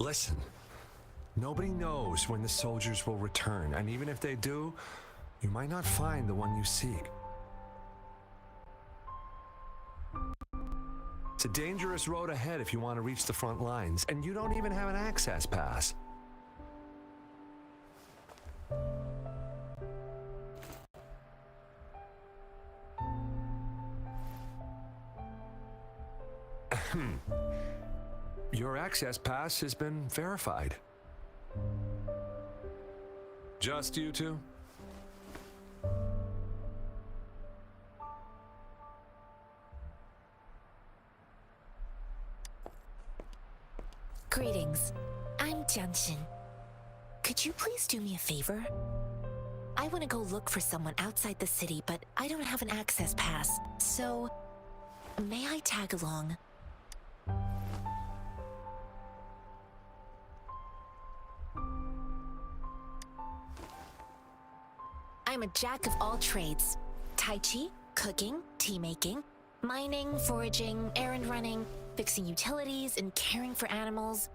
Listen, nobody knows when the soldiers will return, and even if they do, you might not find the one you seek. It's a dangerous road ahead if you want to reach the front lines, and you don't even have an access pass. Your access pass has been verified. Just you two? Greetings. I'm Jianshin. Could you please do me a favor? I want to go look for someone outside the city, but I don't have an access pass, so may I tag along? I'm a jack of all trades. Tai Chi, cooking, tea making, mining, foraging, errand running, fixing utilities, and caring for animals.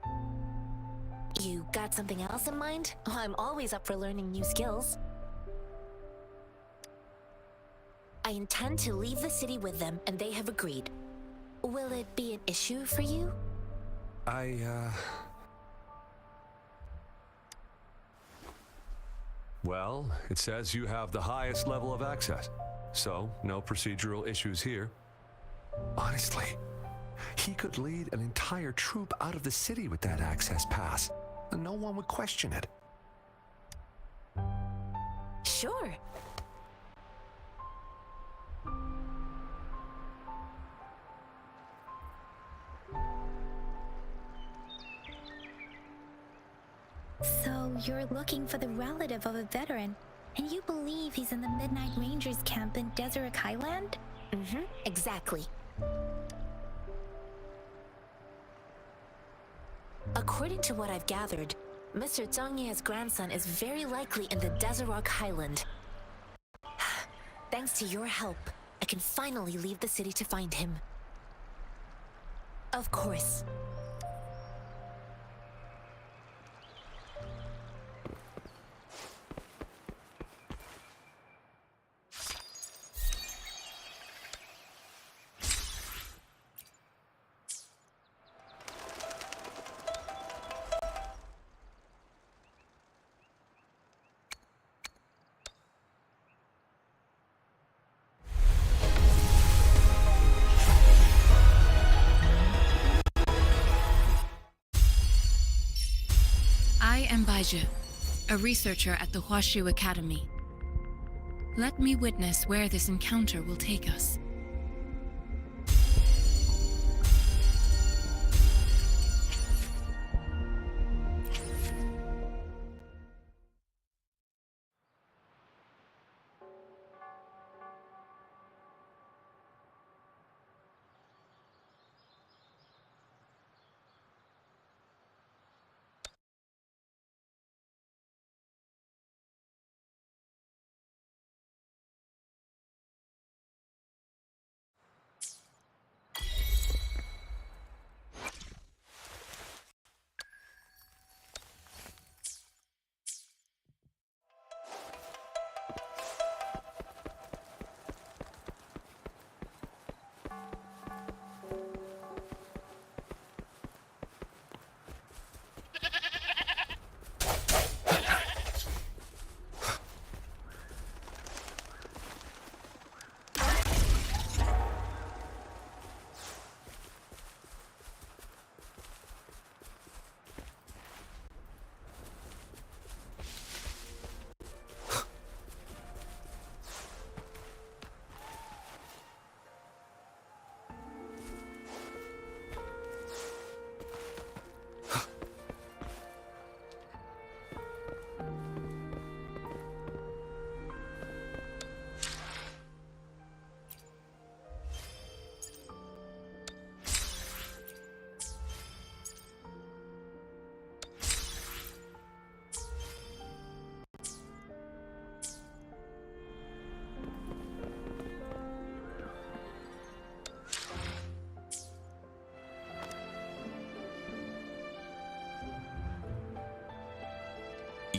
You got something else in mind? I'm always up for learning new skills. I intend to leave the city with them, and they have agreed. Will it be an issue for you? Well, it says you have the highest level of access, so no procedural issues here. Honestly, he could lead an entire troop out of the city with that access pass, and no one would question it. Sure. So you're looking for the relative of a veteran, and you believe he's in the Midnight Rangers camp in Desert Highland? Mm-hmm, exactly. According to what I've gathered, Mr. Zhang Ye's grandson is very likely in the Desert Highland. Thanks to your help, I can finally leave the city to find him. Of course. I am Baizhi, a researcher at the Huashu Academy. Let me witness where this encounter will take us.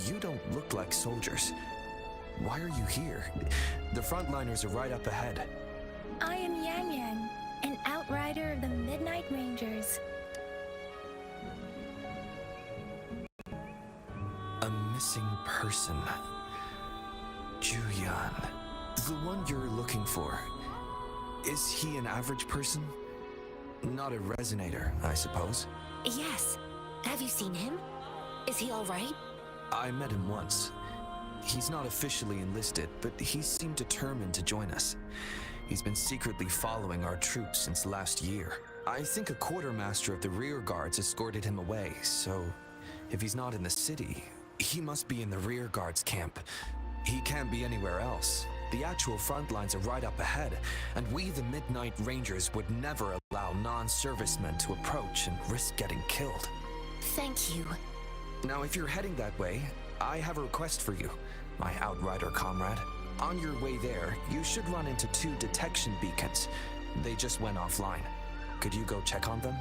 You don't look like soldiers. Why are you here? The frontliners are right up ahead. I am Yang Yang, an outrider of the Midnight Rangers. A missing person. Juyan. The one you're looking for. Is he an average person? Not a resonator, I suppose. Yes. Have you seen him? Is he all right? I met him once. He's not officially enlisted, but he seemed determined to join us. He's been secretly following our troops since last year. I think a quartermaster of the rear guards escorted him away, so if he's not in the city, he must be in the rear guards camp. He can't be anywhere else. The actual front lines are right up ahead, and we, the Midnight Rangers, would never allow non-servicemen to approach and risk getting killed. Thank you. Now, if you're heading that way, I have a request for you, my outrider comrade. On your way there, you should run into 2 detection beacons. They just went offline. Could you go check on them?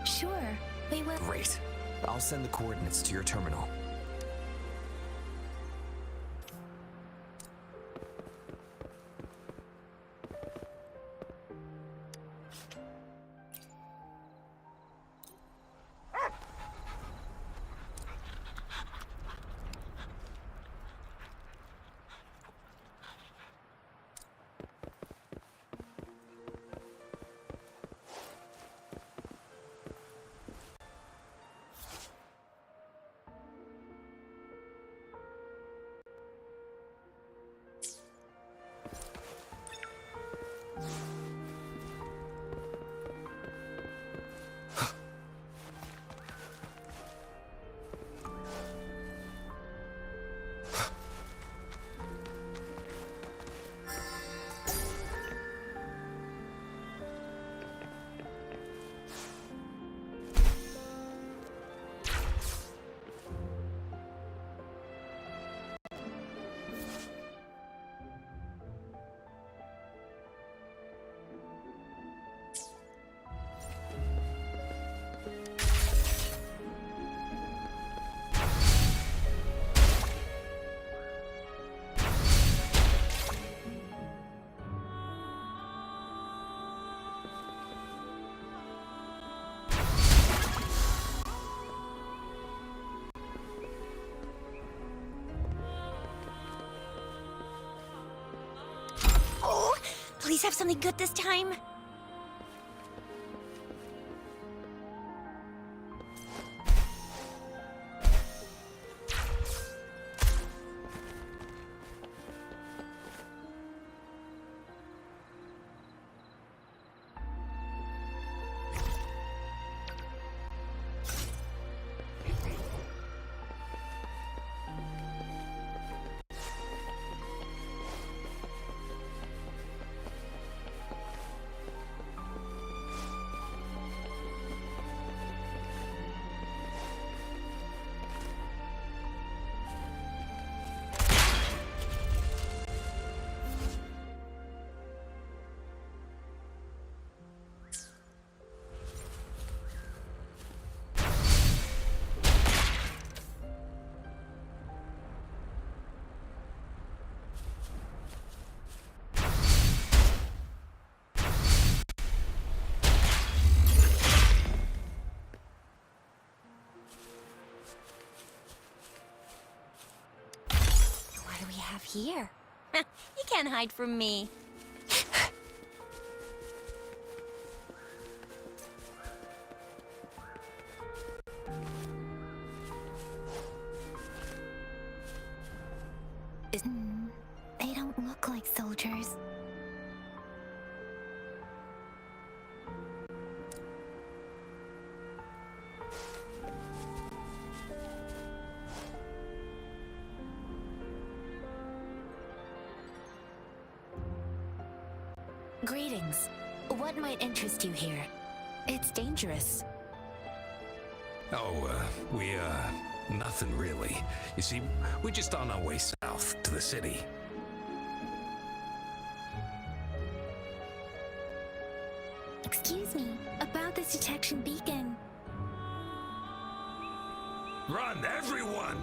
Sure, we will. Great. I'll send the coordinates to your terminal. Please have something good this time. Here. You can't hide from me. They don't look like soldiers. Greetings. What might interest you here? It's dangerous. Nothing really. You see, we're just on our way south to the city. Excuse me, about this detection beacon. Run, everyone!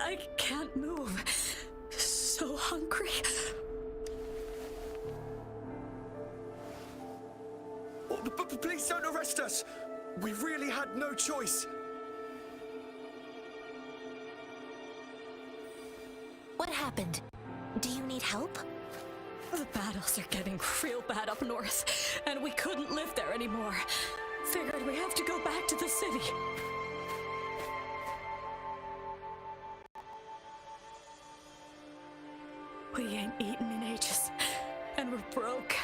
I can't move. So hungry. Oh, please don't arrest us. We really had no choice. What happened? Do you need help? The battles are getting real bad up north, and we couldn't live there anymore. Figured we have to go back to the city. We ain't eaten in ages, and we're broke.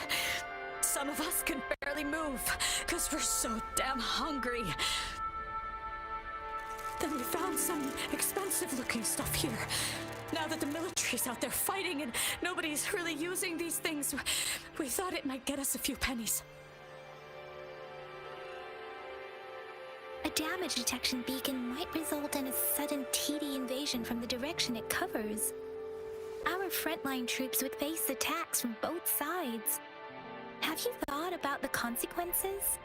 Some of us can barely move, because we're so damn hungry. Then we found some expensive-looking stuff here. Now that the military's out there fighting and nobody's really using these things, we thought it might get us a few pennies. A damage detection beacon might result in a sudden TD invasion from the direction it covers. Our frontline troops would face attacks from both sides. Have you thought about the consequences?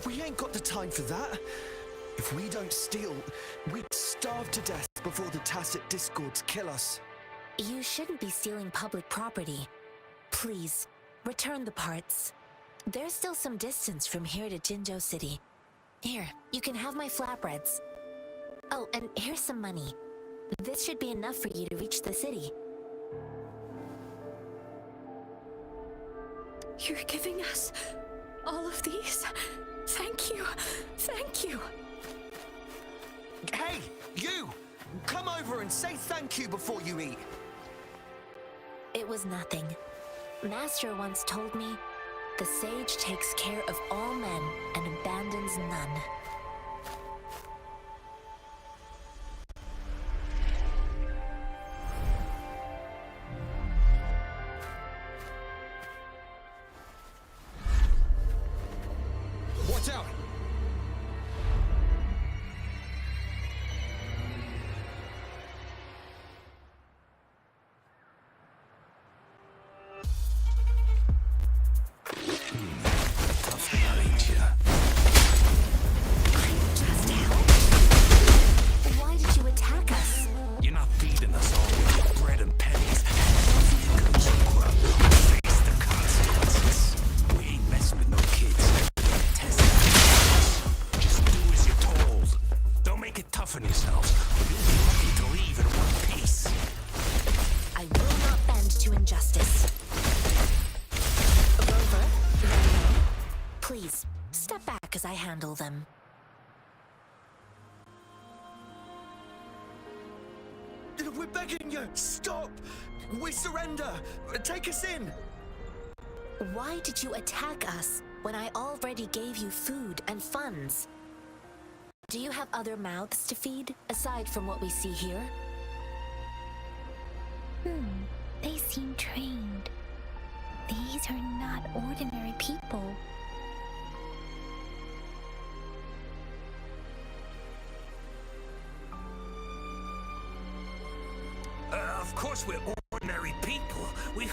We ain't got the time for that. If we don't steal, we'd starve to death before the Tacit Discords kill us. You shouldn't be stealing public property. Please, return the parts. There's still some distance from here to Jinzhou City. Here, you can have my flatbreads. Oh, and here's some money. This should be enough for you to reach the city. You're giving us all of these? Thank you. Thank you. Hey, you! Come over and say thank you before you eat. It was nothing. Master once told me, the sage takes care of all men and abandons none. Watch out! Why did you attack us? You're not feeding us all with bread and pennies. Face the consequences. We ain't messing with no kids. Test that. Just do as you're told. Don't make it tough on yourselves. You'll be lucky to leave in one piece. I will not bend to injustice. Rover, Leno, please, step back as I handle them. We're begging you! Stop! We surrender! Take us in! Why did you attack us when I already gave you food and funds? Do you have other mouths to feed, aside from what we see here? They seem trained. These are not ordinary people. Of course we're ordinary people. We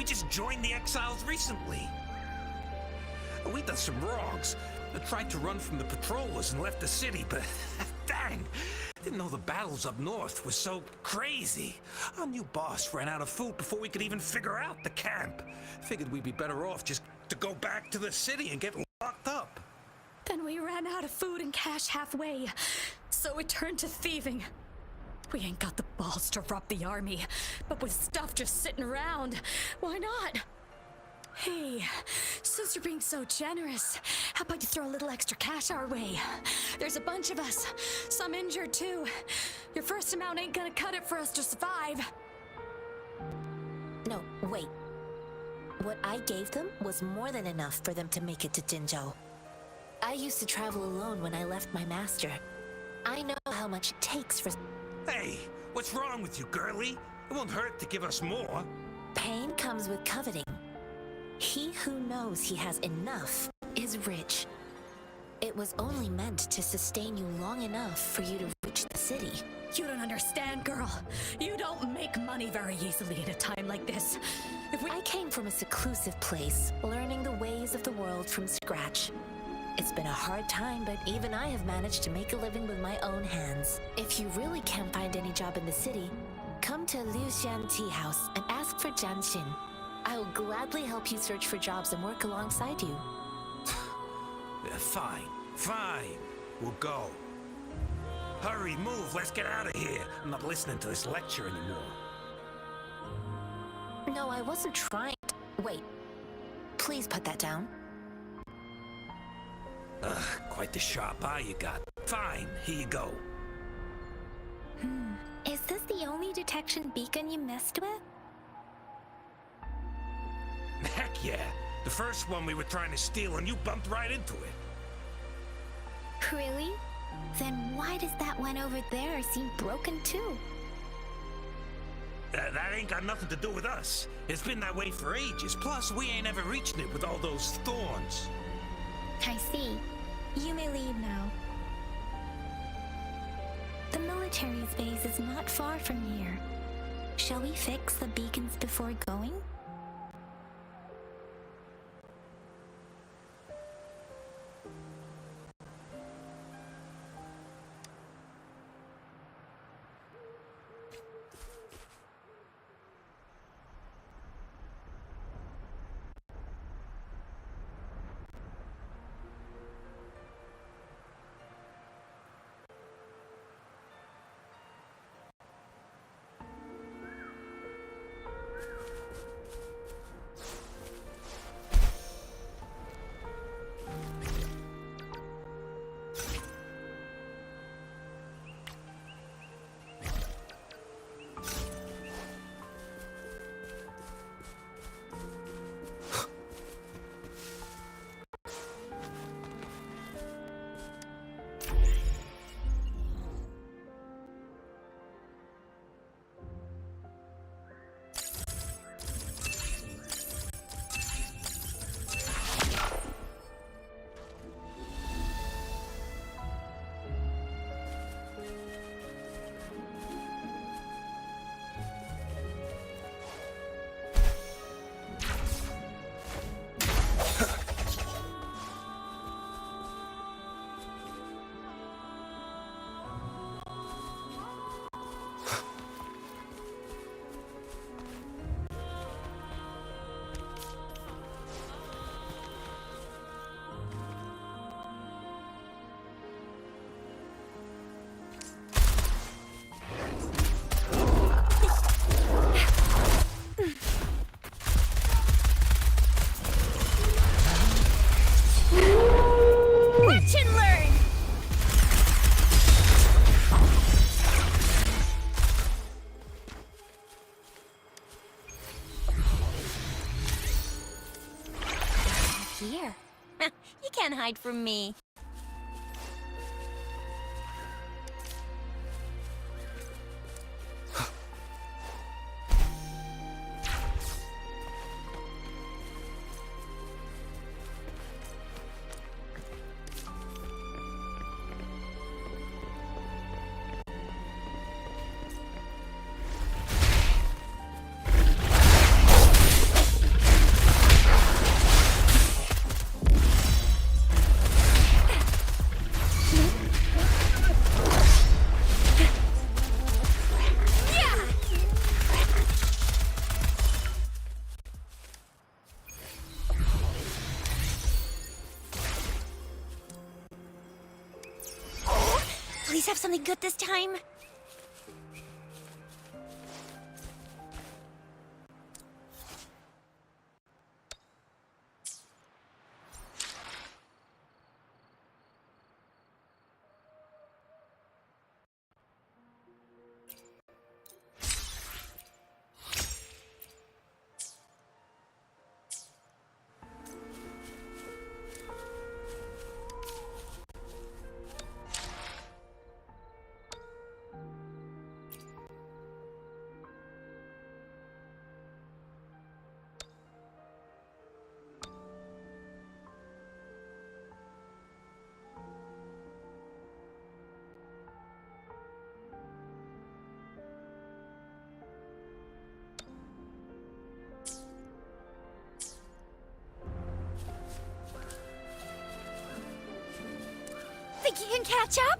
just joined the exiles recently. We done some wrongs. I tried to run from the patrollers and left the city, but dang, didn't know the battles up north were so crazy. Our new boss ran out of food before we could even figure out the camp. Figured we'd be better off just to go back to the city and get locked up. Then we ran out of food and cash halfway, so we turned to thieving. We ain't got the balls to rob the army, but with stuff just sitting around, why not? Hey, since you're being so generous, how about you throw a little extra cash our way? There's a bunch of us, some injured too. Your first amount ain't gonna cut it for us to survive. No, wait. What I gave them was more than enough for them to make it to Jinzhou. I used to travel alone when I left my master. I know how much it takes for... Hey, what's wrong with you, girlie? It won't hurt to give us more. Pain comes with coveting. He who knows he has enough is rich. It was only meant to sustain you long enough for you to reach the city. You don't understand, girl. You don't make money very easily at a time like this. I came from a seclusive place, learning the ways of the world from scratch. It's been a hard time, but even I have managed to make a living with my own hands. If you really can't find any job in the city, come to Liuxian Tea House and ask for Jianxin. I will gladly help you search for jobs and work alongside you. Fine, fine. We'll go. Hurry, move, let's get out of here. I'm not listening to this lecture anymore. No, I wasn't trying. Wait. Please put that down. Quite the sharp eye you got. Fine, here you go. Is this the only detection beacon you messed with? Heck yeah. The first one we were trying to steal and you bumped right into it. Really? Then why does that one over there seem broken too? That ain't got nothing to do with us. It's been that way for ages. Plus, we ain't ever reached it with all those thorns. I see. You may leave now. The military's base is not far from here. Shall we fix the beacons before going? Here. You can't hide from me. Please have something good this time. Think you can catch up?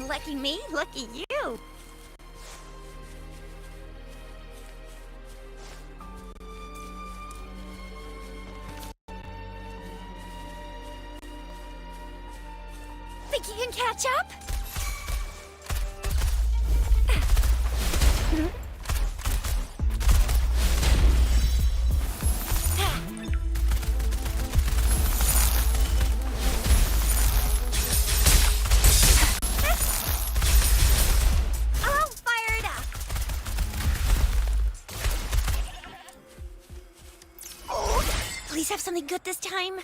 Lucky me, lucky you. Think you can catch up? Please have something good this time.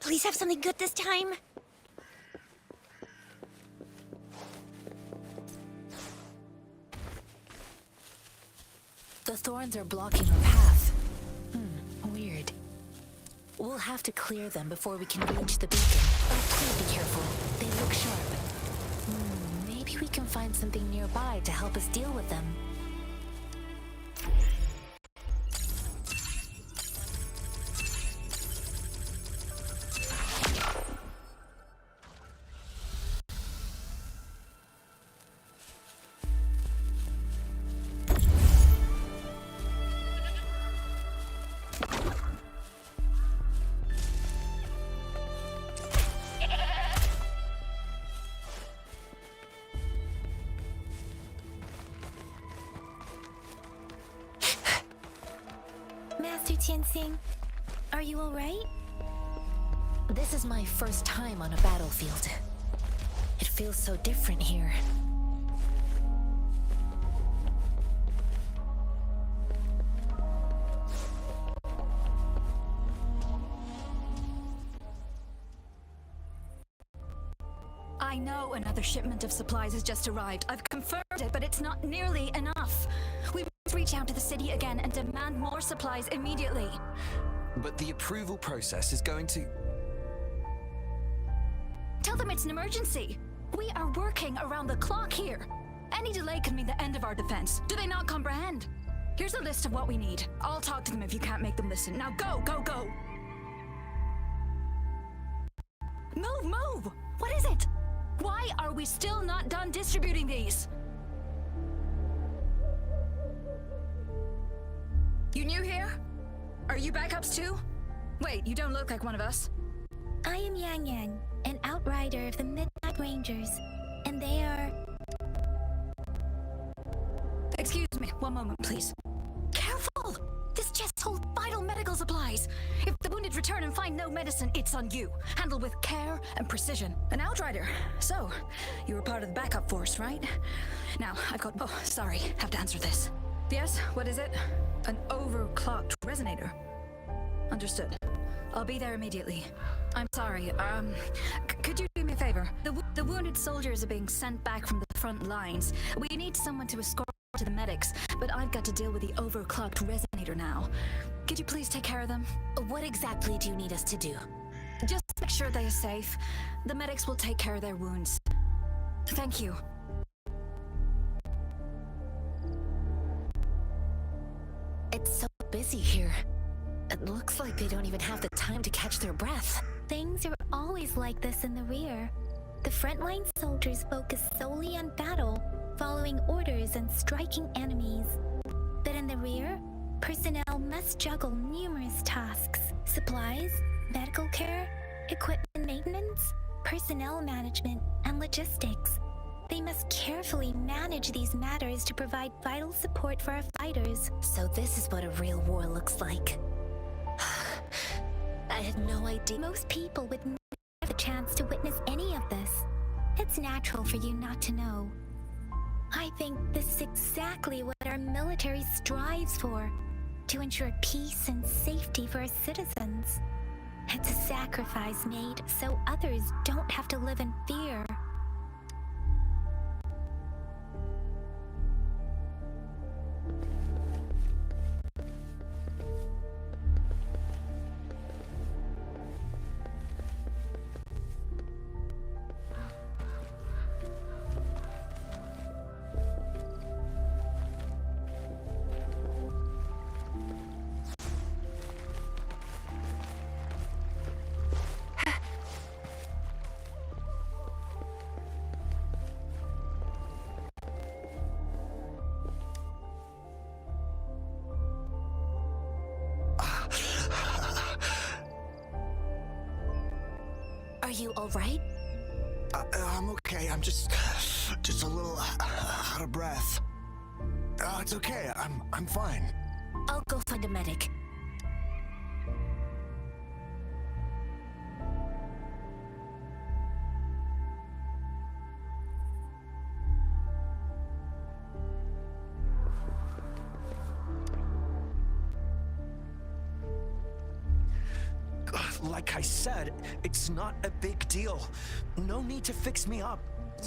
Please have something good this time. The thorns are blocking our path. Weird. We'll have to clear them before we can reach the beacon. Oh, please be careful. They look sharp. Maybe Maybe we can find something nearby to help us deal with them. Master Tianxing, are you alright? This is my first time on a battlefield. It feels so different here. I know another shipment of supplies has just arrived. I've confirmed it, but it's not nearly enough. We must reach out to the city again and demand more supplies immediately. But the approval process is going to... Tell them it's an emergency. We are working around the clock here. Any delay could mean the end of our defense. Do they not comprehend? Here's a list of what we need. I'll talk to them if you can't make them listen. Now go, go, go! Move, move! What is it? Why are we still not done distributing these? You new here? Are you backups too? Wait, you don't look like one of us. I am Yang Yang, an outrider of the Midnight Rangers, and they are... Excuse me, one moment, please. Careful! This chest holds vital medical supplies. If the wounded return and find no medicine, it's on you. Handle with care and precision. An outrider. So, you were part of the backup force, right? Now, I've got... Oh, sorry, have to answer this. Yes, what is it? An overclocked resonator. Understood. I'll be there immediately. I'm sorry, could you do me a favor? The wounded soldiers are being sent back from the front lines. We need someone to escort to the medics, but I've got to deal with the overclocked resonator now. Could you please take care of them? What exactly do you need us to do? Just make sure they are safe. The medics will take care of their wounds. Thank you. It's so busy here. It looks like they don't even have the time to catch their breath. Things are always like this in the rear. The frontline soldiers focus solely on battle, following orders and striking enemies. But in the rear, personnel must juggle numerous tasks: supplies, medical care, equipment maintenance, personnel management, and logistics. They must carefully manage these matters to provide vital support for our fighters. So this is what a real war looks like. I had no idea. Most people would never have the chance to witness any of this. It's natural for you not to know. I think this is exactly what our military strives for, to ensure peace and safety for our citizens. It's a sacrifice made so others don't have to live in fear. Are you alright? I'm okay. I'm just a little out of breath. It's okay. I'm fine. I'll go find a medic. Like I said, it's not a big deal. No need to fix me up.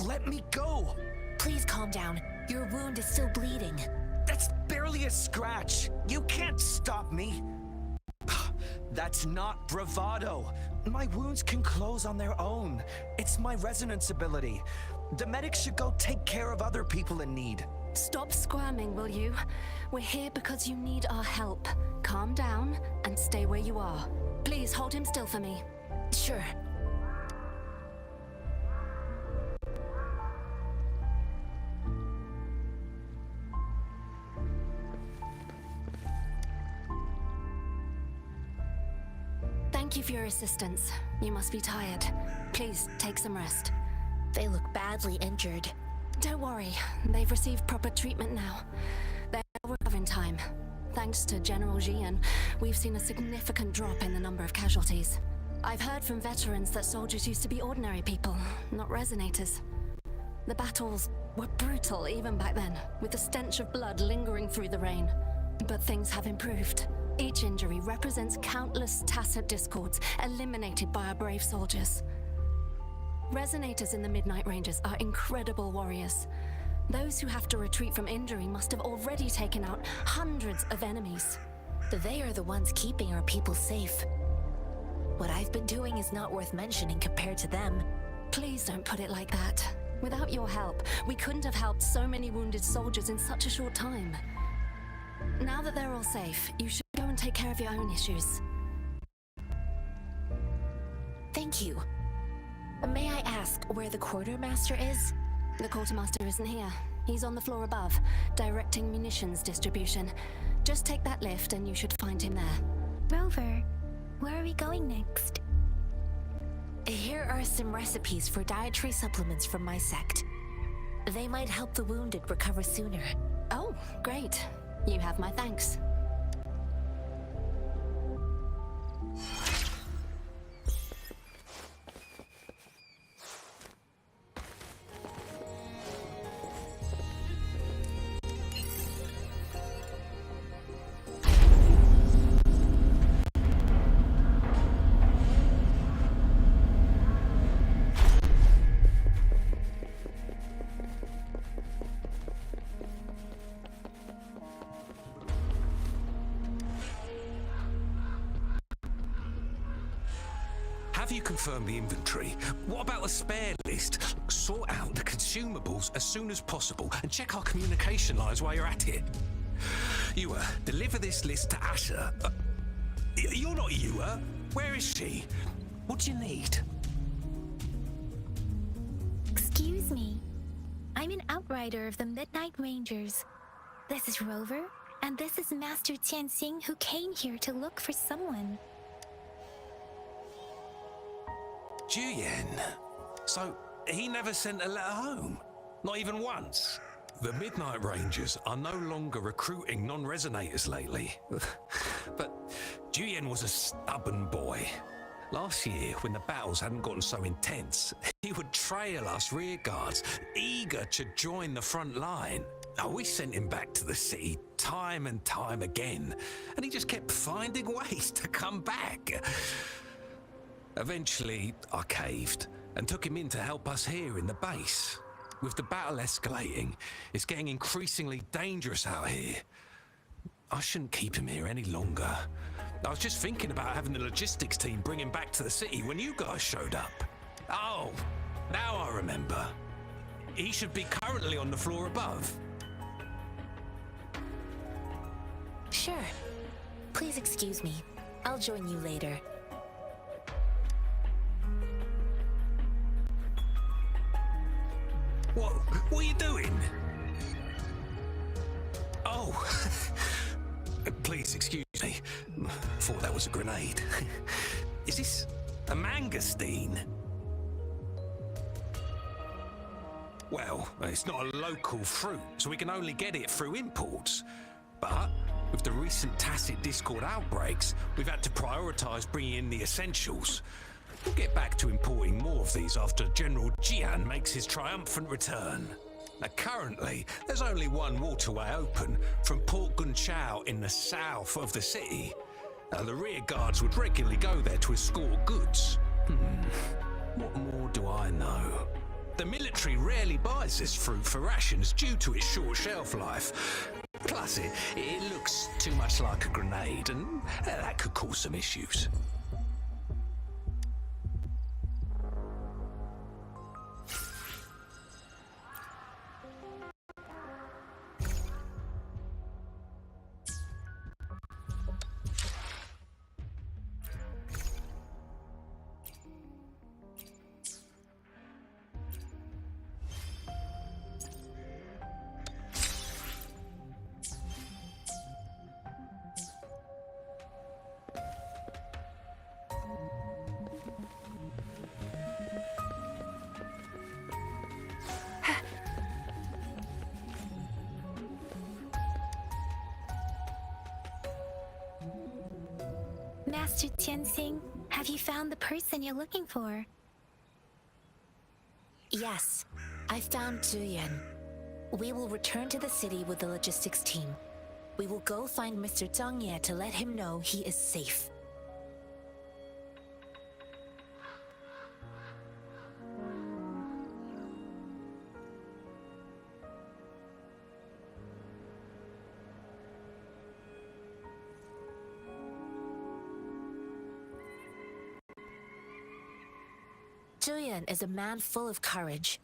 Let me go. Please calm down. Your wound is still bleeding. That's barely a scratch. You can't stop me. That's not bravado. My wounds can close on their own. It's my resonance ability. The medics should go take care of other people in need. Stop squirming, will you? We're here because you need our help. Calm down and stay where you are. Please hold him still for me. Sure. Thank you for your assistance. You must be tired. Please take some rest. They look badly injured. Don't worry, they've received proper treatment now. They'll recover in time. Thanks to General Jian, we've seen a significant drop in the number of casualties. I've heard from veterans that soldiers used to be ordinary people, not resonators. The battles were brutal even back then, with the stench of blood lingering through the rain. But things have improved. Each injury represents countless tacit discords eliminated by our brave soldiers. Resonators in the Midnight Rangers are incredible warriors. Those who have to retreat from injury must have already taken out hundreds of enemies. They are the ones keeping our people safe. What I've been doing is not worth mentioning compared to them. Please don't put it like that. Without your help, we couldn't have helped so many wounded soldiers in such a short time. Now that they're all safe, you should go and take care of your own issues. Thank you. May I ask where the quartermaster is? The quartermaster isn't here. He's on the floor above, directing munitions distribution. Just take that lift and you should find him there. Rover, where are we going next? Here are some recipes for dietary supplements from my sect. They might help the wounded recover sooner. Oh, great. You have my thanks. Have you confirmed the inventory? What about the spare list? Sort out the consumables as soon as possible and check our communication lines while you're at it. Yuwa, deliver this list to Asher. You're not Yuwa. Where is she? What do you need? Excuse me. I'm an outrider of the Midnight Rangers. This is Rover, and this is Master Tianxing, who came here to look for someone. Juyen. So, he never sent a letter home? Not even once? The Midnight Rangers are no longer recruiting non-resonators lately. But Juyen was a stubborn boy. Last year, when the battles hadn't gotten so intense, he would trail us rearguards, eager to join the front line. We sent him back to the city time and time again, and he just kept finding ways to come back. Eventually, I caved and took him in to help us here in the base. With the battle escalating, it's getting increasingly dangerous out here. I shouldn't keep him here any longer. I was just thinking about having the logistics team bring him back to the city when you guys showed up. Oh, now I remember. He should be currently on the floor above. Sure. Please excuse me. I'll join you later. What are you doing? Oh, please excuse me. Thought that was a grenade. Is this a mangosteen? Well, it's not a local fruit, so we can only get it through imports. But with the recent tacit discord outbreaks, we've had to prioritize bringing in the essentials. We'll get back to importing more of these after General Jian makes his triumphant return. Now, currently, there's only one waterway open from Port Gunchao in the south of the city. The rear guards would regularly go there to escort goods. What more do I know? The military rarely buys this fruit for rations due to its short shelf life. Plus, it looks too much like a grenade, and that could cause some issues. Master Tianxing, have you found the person you're looking for? Yes, I found Zhuyan. We will return to the city with the logistics team. We will go find Mr. Zhang Ye to let him know he is safe. Zhuyan is a man full of courage.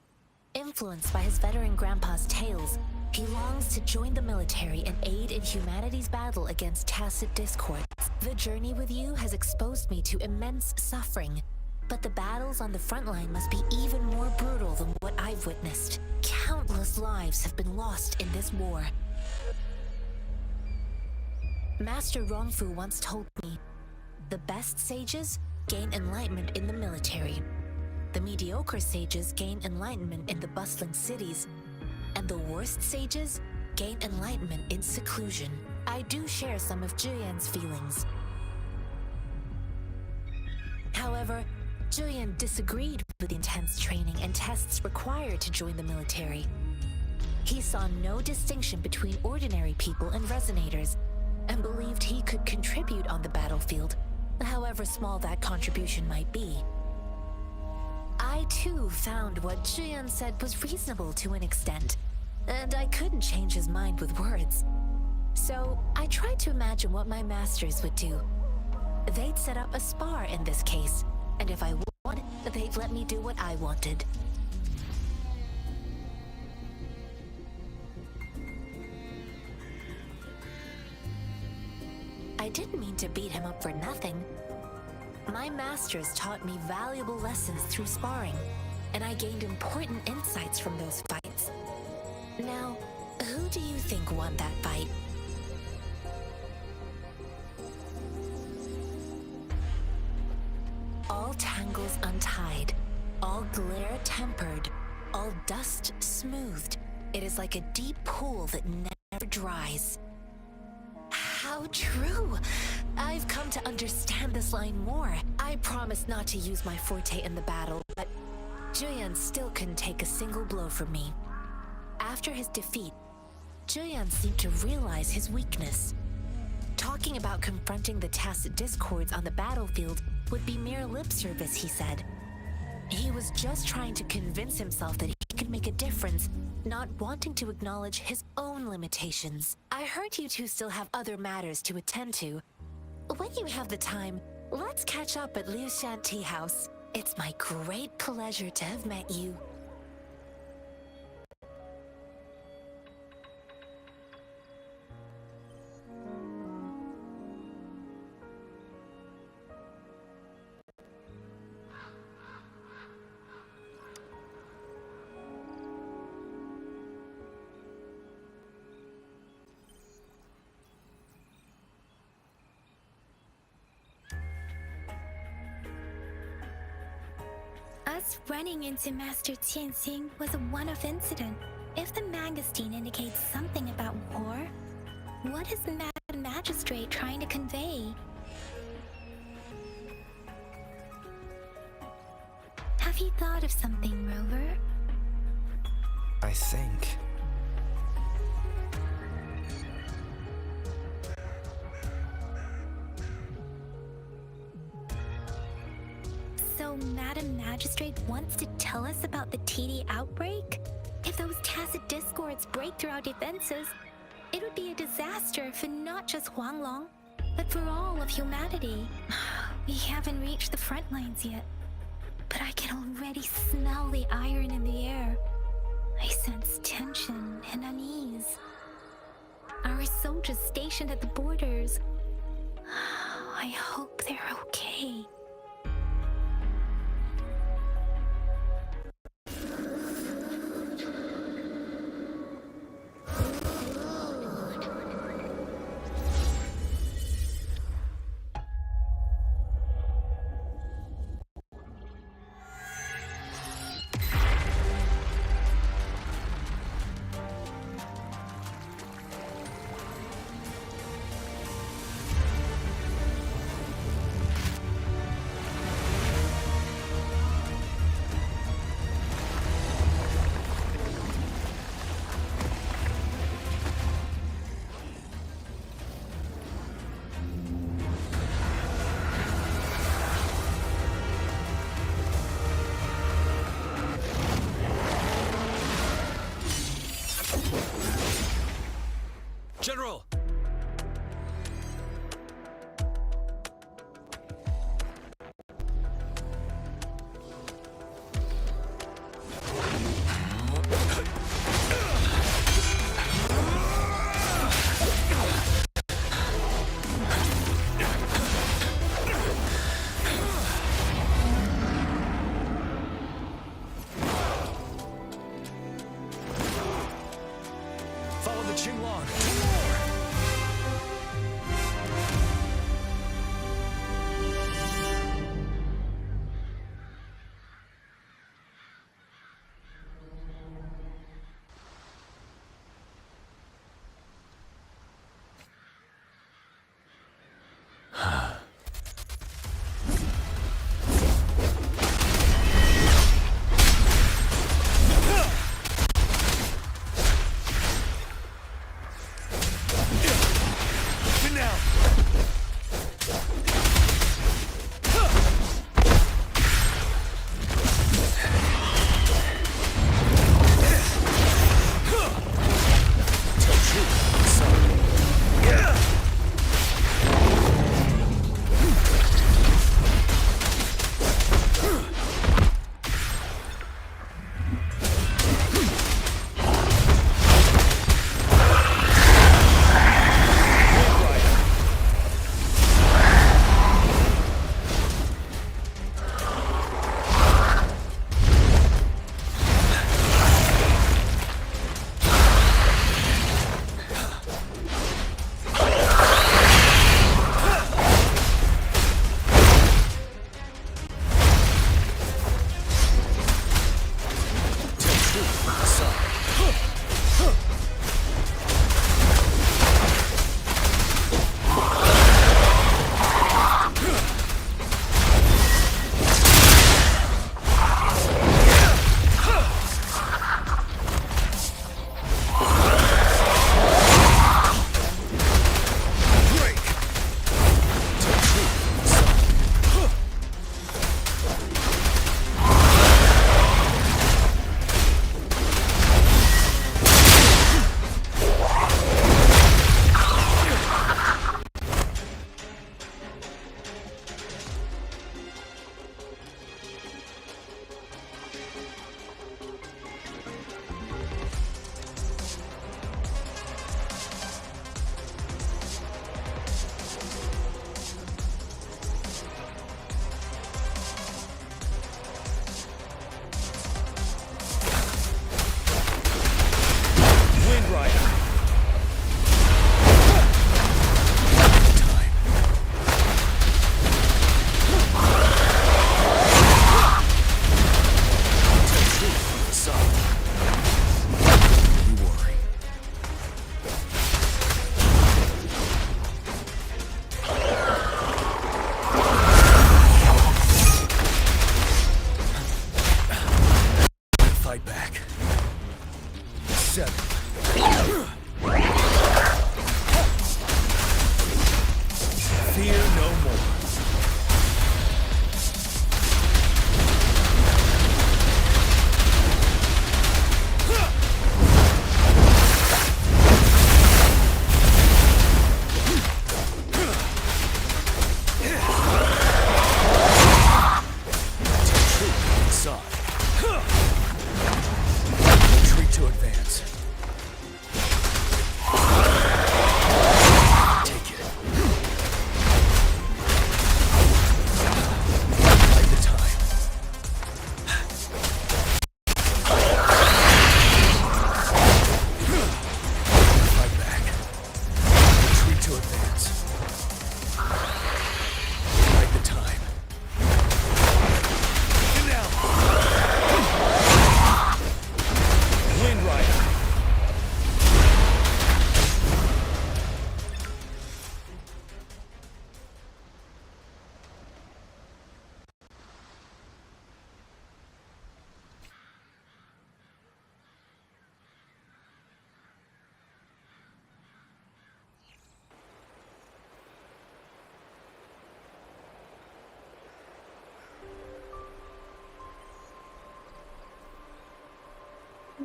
Influenced by his veteran grandpa's tales, he longs to join the military and aid in humanity's battle against tacit discords. The journey with you has exposed me to immense suffering, but the battles on the front line must be even more brutal than what I've witnessed. Countless lives have been lost in this war. Master Rongfu once told me, the best sages gain enlightenment in the military. The mediocre sages gain enlightenment in the bustling cities, and the worst sages gain enlightenment in seclusion. I do share some of Zhuyan's feelings. However, Zhuyan disagreed with the intense training and tests required to join the military. He saw no distinction between ordinary people and resonators, and believed he could contribute on the battlefield, however small that contribution might be. I too found what Zhuyan said was reasonable to an extent, and I couldn't change his mind with words. So I tried to imagine what my masters would do. They'd set up a spar in this case, and if I wanted, they'd let me do what I wanted. I didn't mean to beat him up for nothing. My masters taught me valuable lessons through sparring, and I gained important insights from those fights. Now, who do you think won that fight? All tangles untied, all glare tempered, all dust smoothed. It is like a deep pool that never dries. How true! I've come to understand this line more. I promised not to use my forte in the battle, but Zhuyan still couldn't take a single blow from me. After his defeat, Zhuyan seemed to realize his weakness. Talking about confronting the tacit discords on the battlefield would be mere lip service, he said. He was just trying to convince himself that he could make a difference, not wanting to acknowledge his own limitations. I heard you two still have other matters to attend to. When you have the time, let's catch up at Liu Shan Tea House. It's my great pleasure to have met you. Us running into Master Tianxing was a one-off incident. If the magazine indicates something about war, what is the Madam Magistrate trying to convey? Have you thought of something, Rover? I think. So Madam Magistrate wants to tell us about the TD outbreak? If those tacit discords break through our defenses, it would be a disaster for not just Huanglong, but for all of humanity. We haven't reached the front lines yet, but I can already smell the iron in the air. I sense tension and unease. Our soldiers stationed at the borders, I hope they're okay. Qinglong, to war!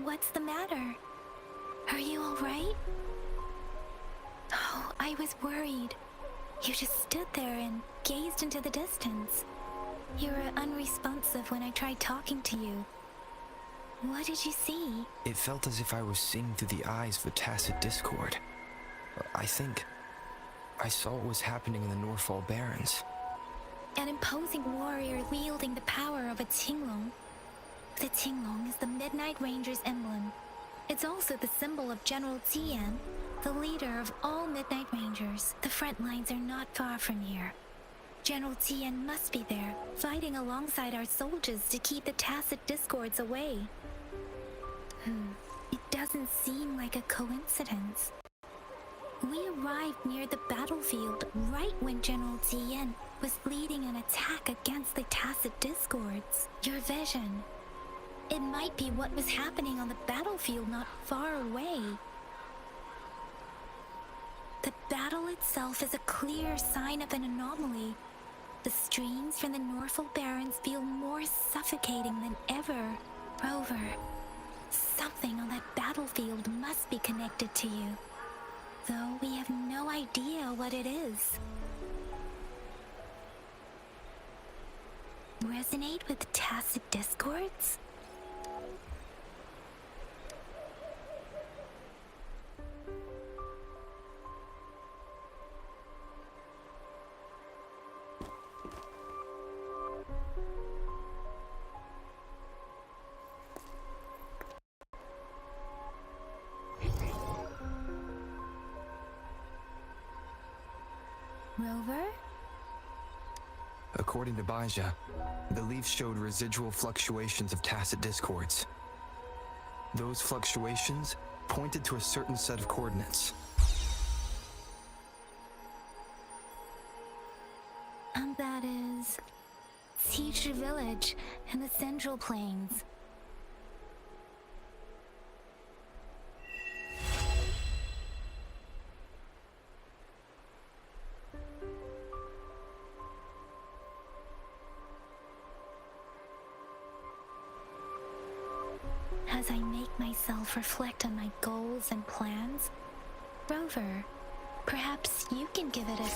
What's the matter? Are you alright? Oh, I was worried. You just stood there and gazed into the distance. You were unresponsive when I tried talking to you. What did you see? It felt as if I was seeing through the eyes of a tacit discord. I think I saw what was happening in the Norfall Barrens. An imposing warrior wielding the power of a Qinglong. The Qinglong is the Midnight Ranger's emblem. It's also the symbol of General Tien, the leader of all Midnight Rangers. The front lines are not far from here. General Tien must be there, fighting alongside our soldiers to keep the Tacet Discords away. It doesn't seem like a coincidence. We arrived near the battlefield right when General Tien was leading an attack against the Tacet Discords. Your vision. It might be what was happening on the battlefield not far away. The battle itself is a clear sign of an anomaly. The streams from the Norfolk Barrens feel more suffocating than ever. Rover, something on that battlefield must be connected to you, though we have no idea what it is. Resonate with Tacet Discords? Rover? According to Baja, the leaf showed residual fluctuations of Tacet Discords. Those fluctuations pointed to a certain set of coordinates. And that is Teacher Village in the Central Plains. As I make myself reflect on my goals and plans, Rover, perhaps you can give it a...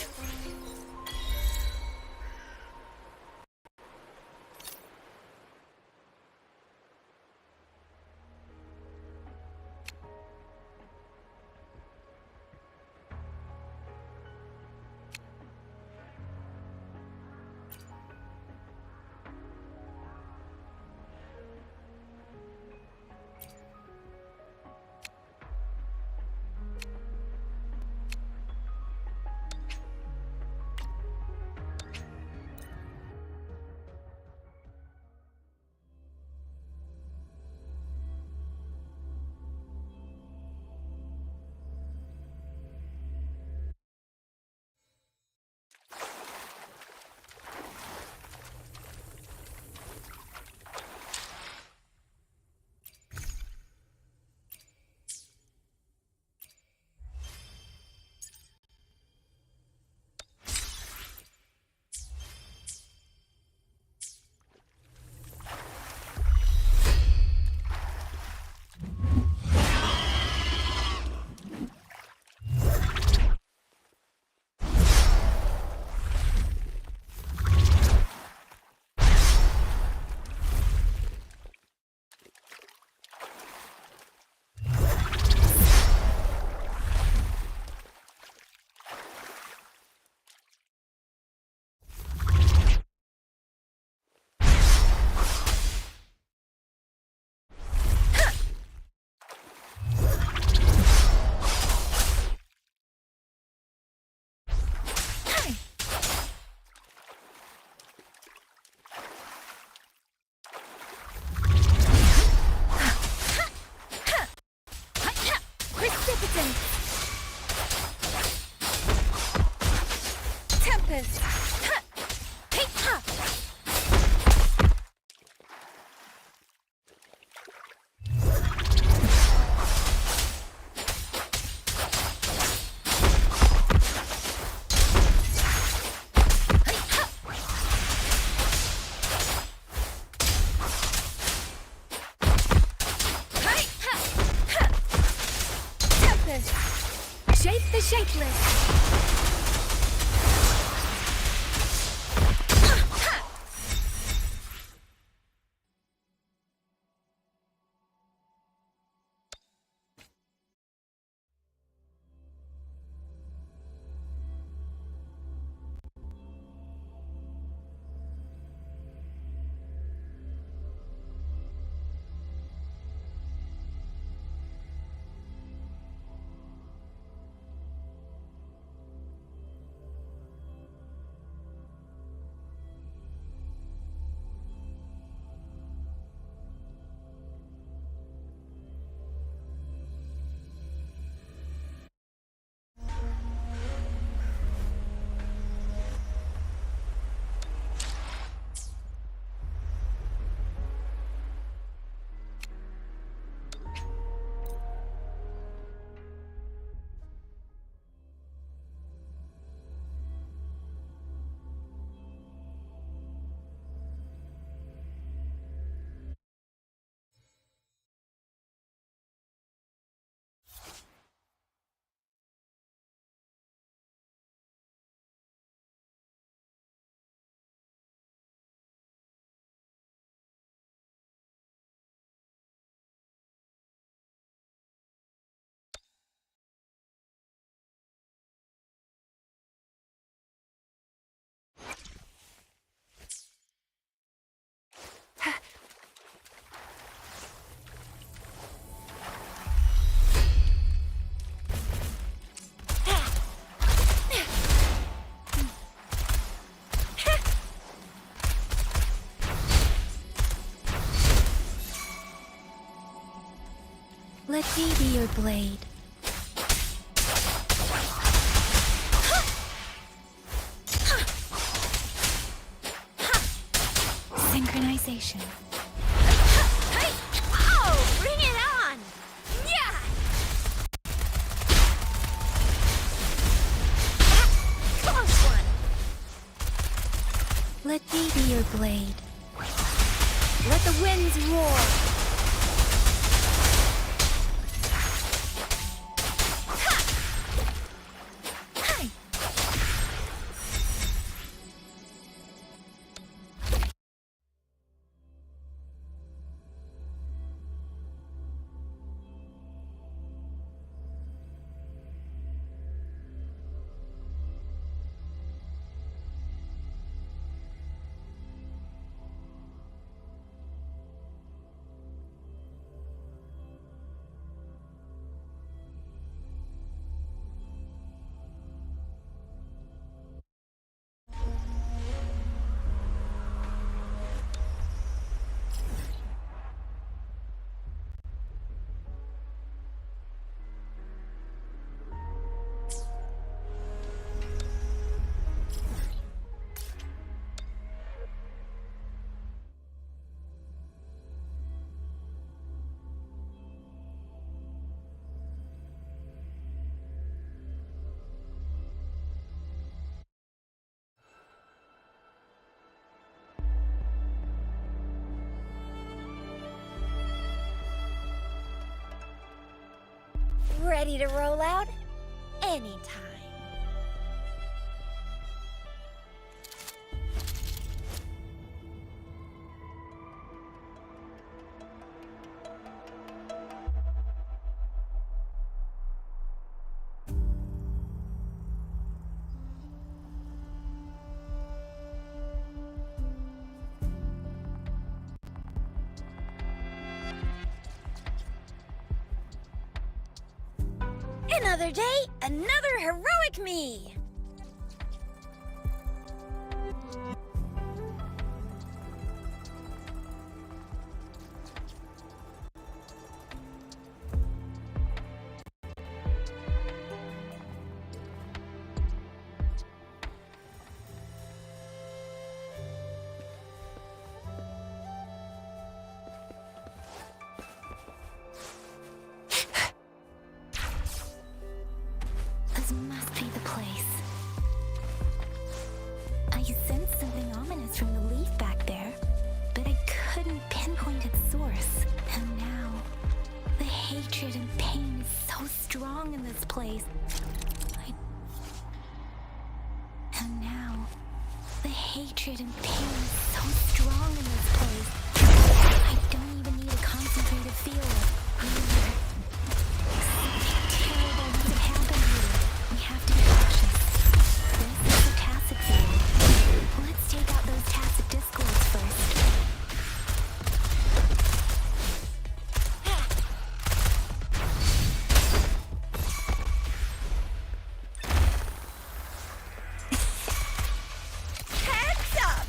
Tempest! Shape the shapeless! Let me be your blade. Synchronization. Hey! Oh, bring it on! Yeah! Close one! Let me be your blade. Let the winds roar. Ready to roll out? Anytime. Another day, another heroic me! This must be the place. I sensed something ominous from the leaf back there, but I couldn't pinpoint its source. And now, the hatred and pain is so strong in this place. And now, the hatred and pain is so strong in this place. I don't even need a concentrated feel of anger. Something terrible must have happened here. We have to be cautious. This is the tacit field. Let's take out those tacit discords first. Heads up!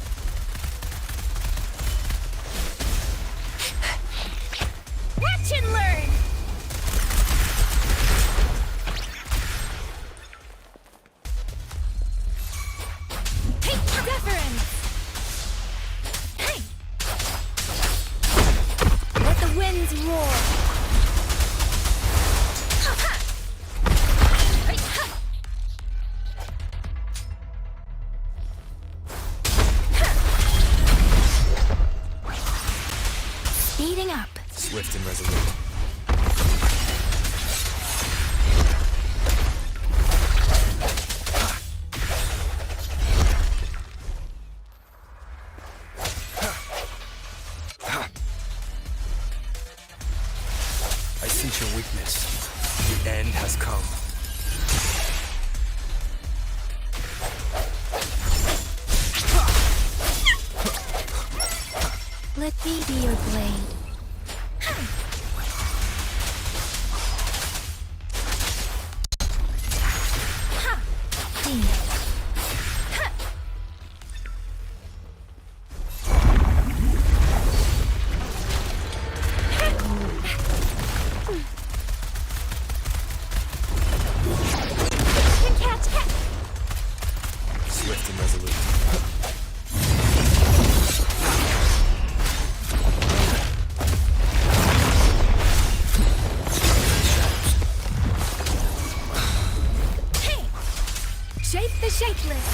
Watch and learn! Hey, reference! Hey! Let the winds roar. Ha-ha! Hey, ha! Speeding up. Swift and resolute. I sense your weakness. The end has come. Let me be your blade. Deep. speechless.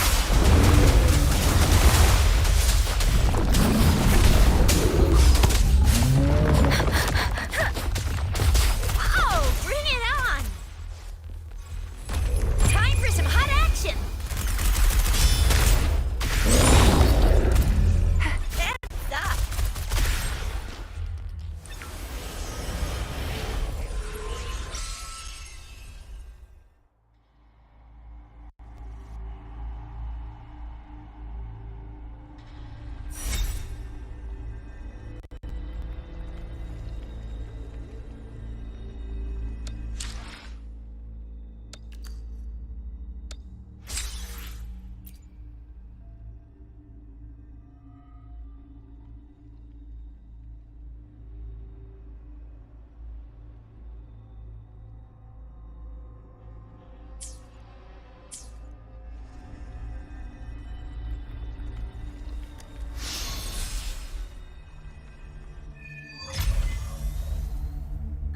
Oh, bring it on! Time for some hot action! Heads up!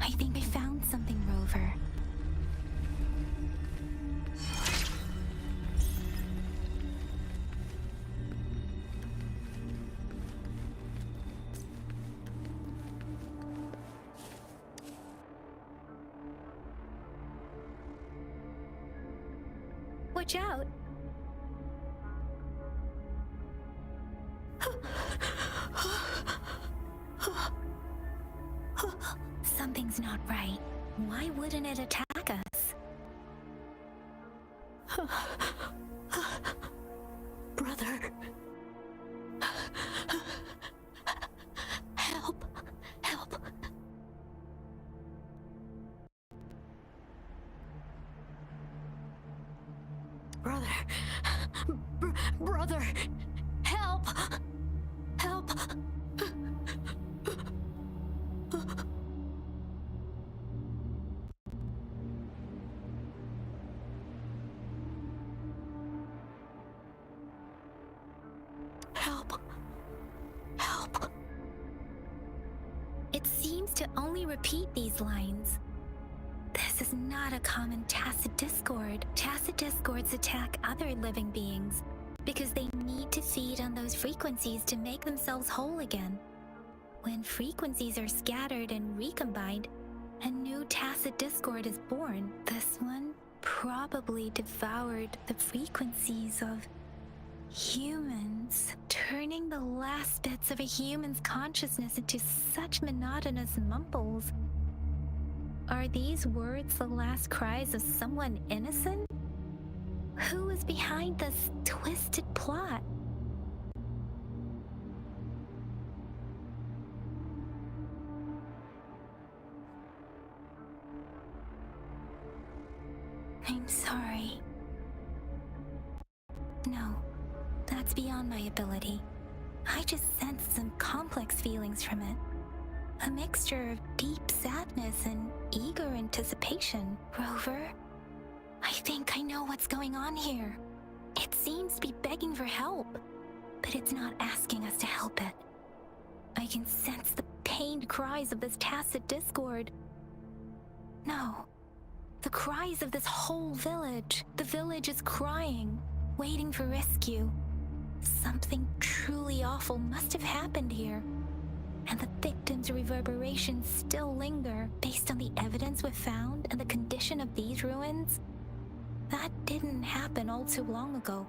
I think I found something, Rover. Watch out! Something's not right. Why wouldn't it attack us? Brother. Help. Help. Brother. Brother. Help. Help. Help. Help. It seems to only repeat these lines. This is not a common tacit discord. Tacit discords attack other living beings because they need to feed on those frequencies to make themselves whole again. When frequencies are scattered and recombined, a new tacit discord is born. This one probably devoured the frequencies of humans, turning the last bits of a human's consciousness into such monotonous mumbles. Are these words the last cries of someone innocent? Who is behind this twisted plot? I'm sorry. No, that's beyond my ability. I just sensed some complex feelings from it. A mixture of deep sadness and eager anticipation. Rover, I think I know what's going on here. It seems to be begging for help, but it's not asking us to help it. I can sense the pained cries of this tacit discord. No, the cries of this whole village. The village is crying, waiting for rescue. Something truly awful must have happened here, and the victims' reverberations still linger based on the evidence we've found and the condition of these ruins. That didn't happen all too long ago.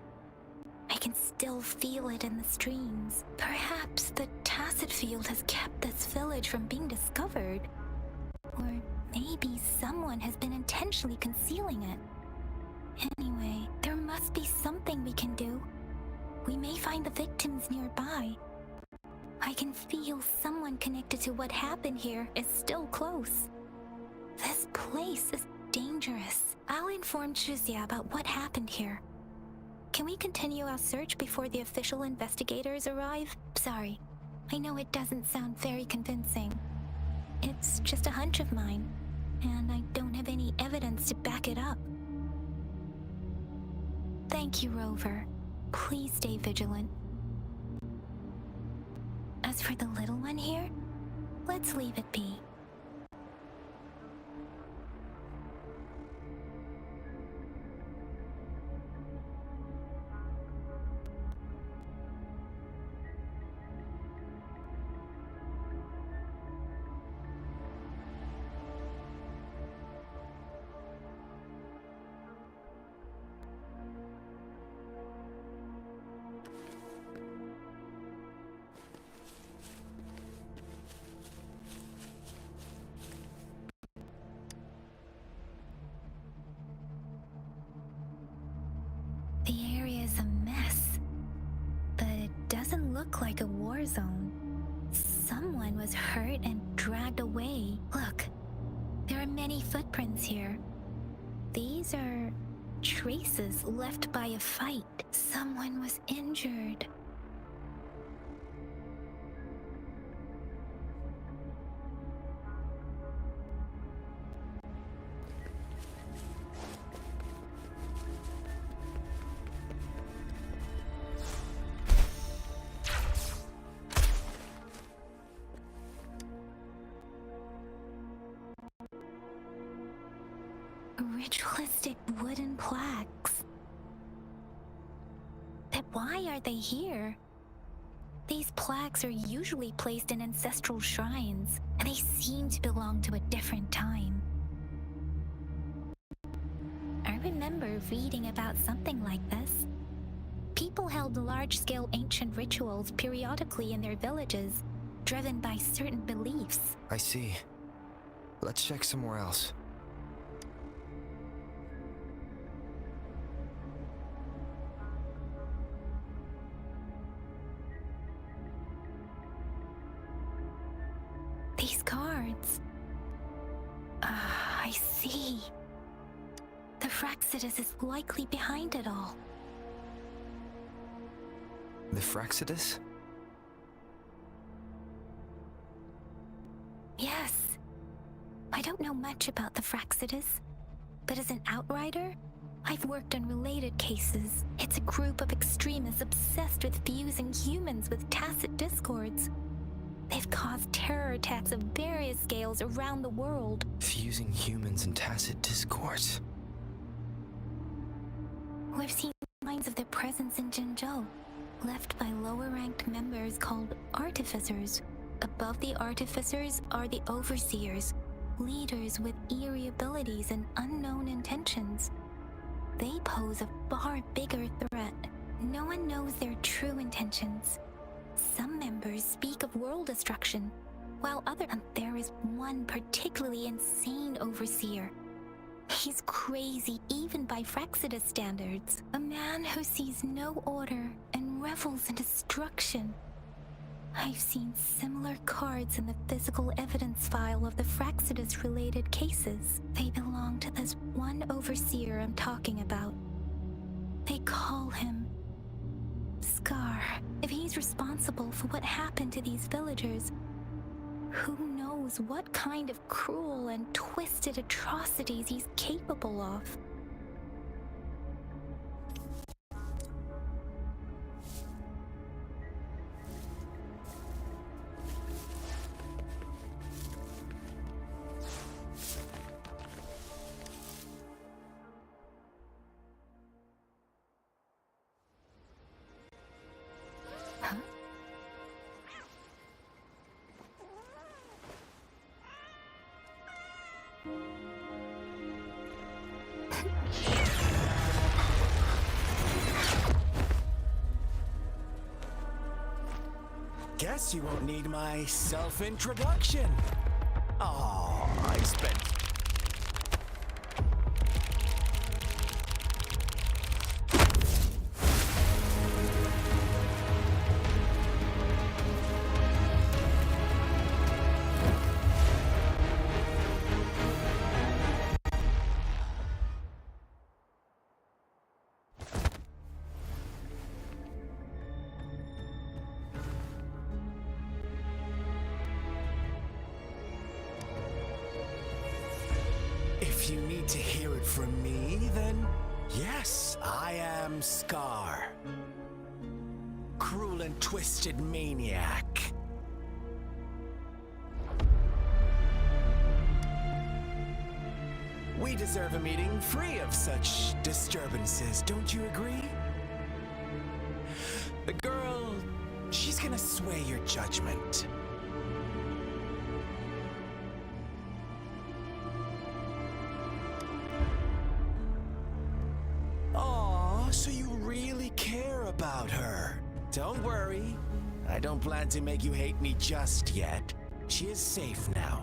I can still feel it in the streams. Perhaps the tacit field has kept this village from being discovered. Or maybe someone has been intentionally concealing it. Anyway, there must be something we can do. We may find the victims nearby. I can feel someone connected to what happened here is still close. This place is dangerous. I'll inform Shuzia about what happened here. Can we continue our search before the official investigators arrive? Sorry, I know it doesn't sound very convincing. It's just a hunch of mine, and I don't have any evidence to back it up. Thank you, Rover. Please stay vigilant. As for the little one here, let's leave it be. war zone. Someone was hurt and dragged away. Look, there are many footprints here. These are traces left by a fight. Someone was injured. Ritualistic wooden plaques. But why are they here? These plaques are usually placed in ancestral shrines, and they seem to belong to a different time. I remember reading about something like this. People held large-scale ancient rituals periodically in their villages, driven by certain beliefs. I see. Let's check somewhere else. These cards. I see. The Fraxidus is likely behind it all. The Fraxidus? Yes. I don't know much about the Fraxidus, but as an outrider, I've worked on related cases. It's a group of extremists obsessed with fusing humans with tacit discords. They've caused terror attacks of various scales around the world. Fusing humans and tacit discords. We've seen signs of their presence in Jinzhou, left by lower-ranked members called artificers. Above the artificers are the overseers, leaders with eerie abilities and unknown intentions. They pose a far bigger threat. No one knows their true intentions. Some members speak of world destruction, while there is one particularly insane overseer. He's crazy even by Fraxidus standards. A man who sees no order and revels in destruction. I've seen similar cards in the physical evidence file of the Fraxidus-related cases. They belong to this one overseer I'm talking about. They call him Scar. If he's responsible for what happened to these villagers, who knows what kind of cruel and twisted atrocities he's capable of. Guess you won't need my self-introduction. Oh, I spent... If you need to hear it from me, then yes, I am Scar. Cruel and twisted maniac. We deserve a meeting free of such disturbances, don't you agree? The girl, she's gonna sway your judgment. So you really care about her. Don't worry. I don't plan to make you hate me just yet. She is safe now.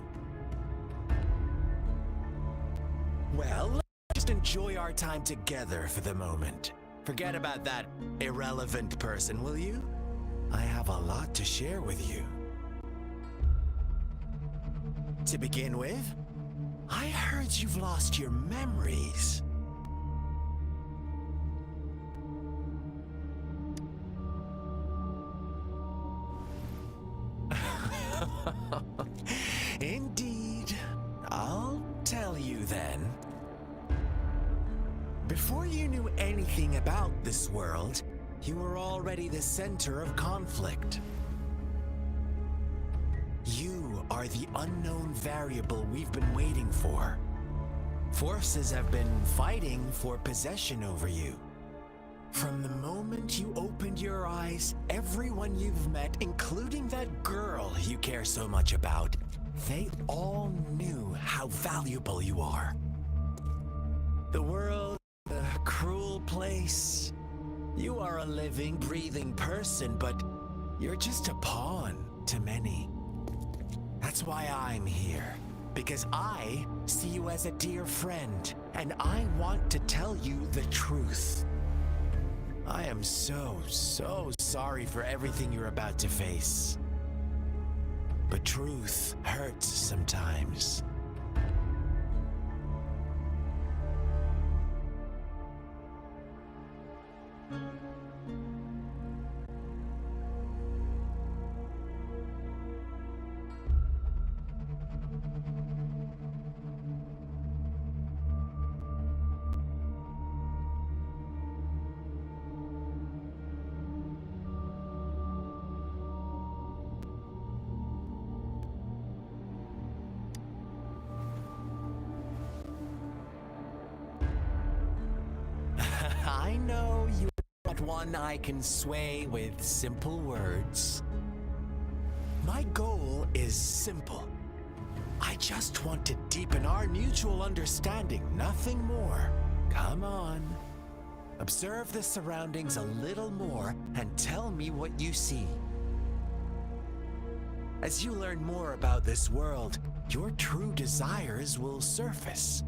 Well, let's just enjoy our time together for the moment. Forget about that irrelevant person, will you? I have a lot to share with you. To begin with, I heard you've lost your memories. Indeed. I'll tell you then. Before you knew anything about this world, you were already the center of conflict. You are the unknown variable we've been waiting for. Forces have been fighting for possession over you. From the moment you opened your eyes, everyone you've met, including that girl you care so much about, they all knew how valuable you are. The world is a cruel place. You are a living, breathing person, but you're just a pawn to many. That's why I'm here, because I see you as a dear friend, and I want to tell you the truth. I am so sorry for everything you're about to face. But truth hurts sometimes. I know you're not one I can sway with simple words. My goal is simple. I just want to deepen our mutual understanding, nothing more. Come on. Observe the surroundings a little more and tell me what you see. As you learn more about this world, your true desires will surface,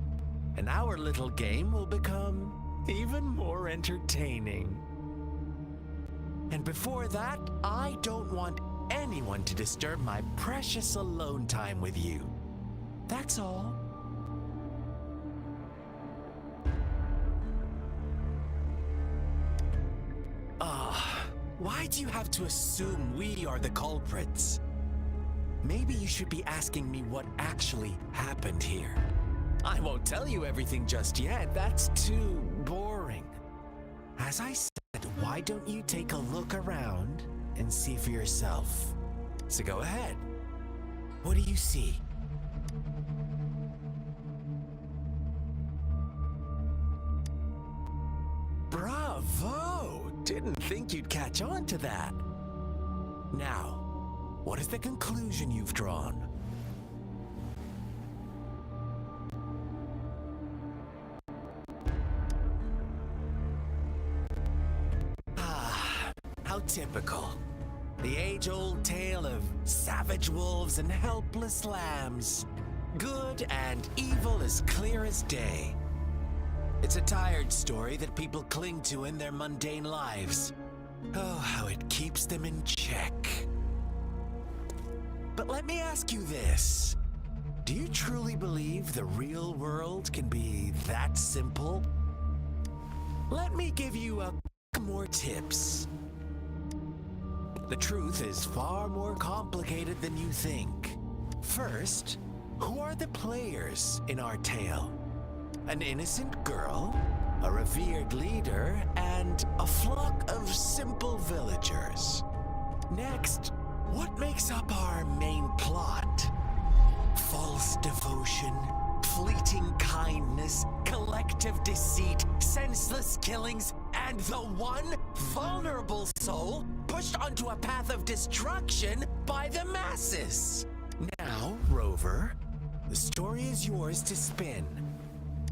and our little game will become even more entertaining. And before that, I don't want anyone to disturb my precious alone time with you. That's all. Why do you have to assume we are the culprits? Maybe you should be asking me what actually happened here. I won't tell you everything just yet. That's too boring. As I said, why don't you take a look around and see for yourself? So go ahead. What do you see? Bravo! Didn't think you'd catch on to that. Now, what is the conclusion you've drawn? How typical. The age-old tale of savage wolves and helpless lambs. Good and evil as clear as day. It's a tired story that people cling to in their mundane lives. Oh, how it keeps them in check. But let me ask you this. Do you truly believe the real world can be that simple? Let me give you a couple more tips. The truth is far more complicated than you think. First, who are the players in our tale? An innocent girl, a revered leader, and a flock of simple villagers. Next, what makes up our main plot? False devotion, fleeting kindness, collective deceit, senseless killings, and the one vulnerable soul pushed onto a path of destruction by the masses. Now, Rover, the story is yours to spin.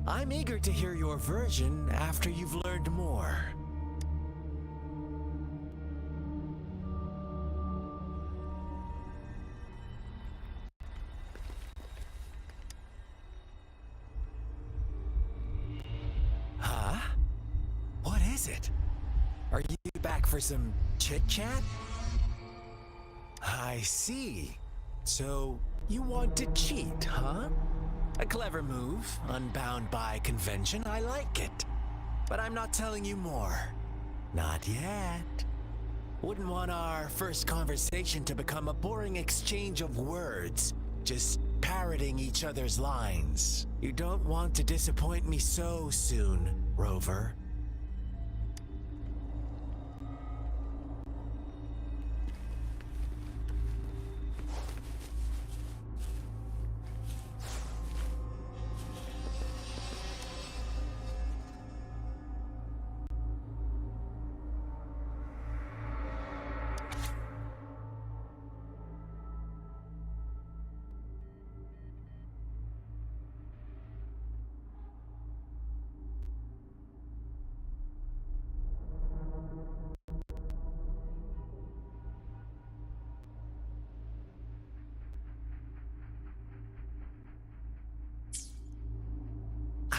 I'm eager to hear your version after you've learned more. Huh? What is it? Are you back for some chit-chat? I see. So, you want to cheat, huh? A clever move, unbound by convention, I like it. But I'm not telling you more. Not yet. Wouldn't want our first conversation to become a boring exchange of words, just parroting each other's lines. You don't want to disappoint me so soon, Rover.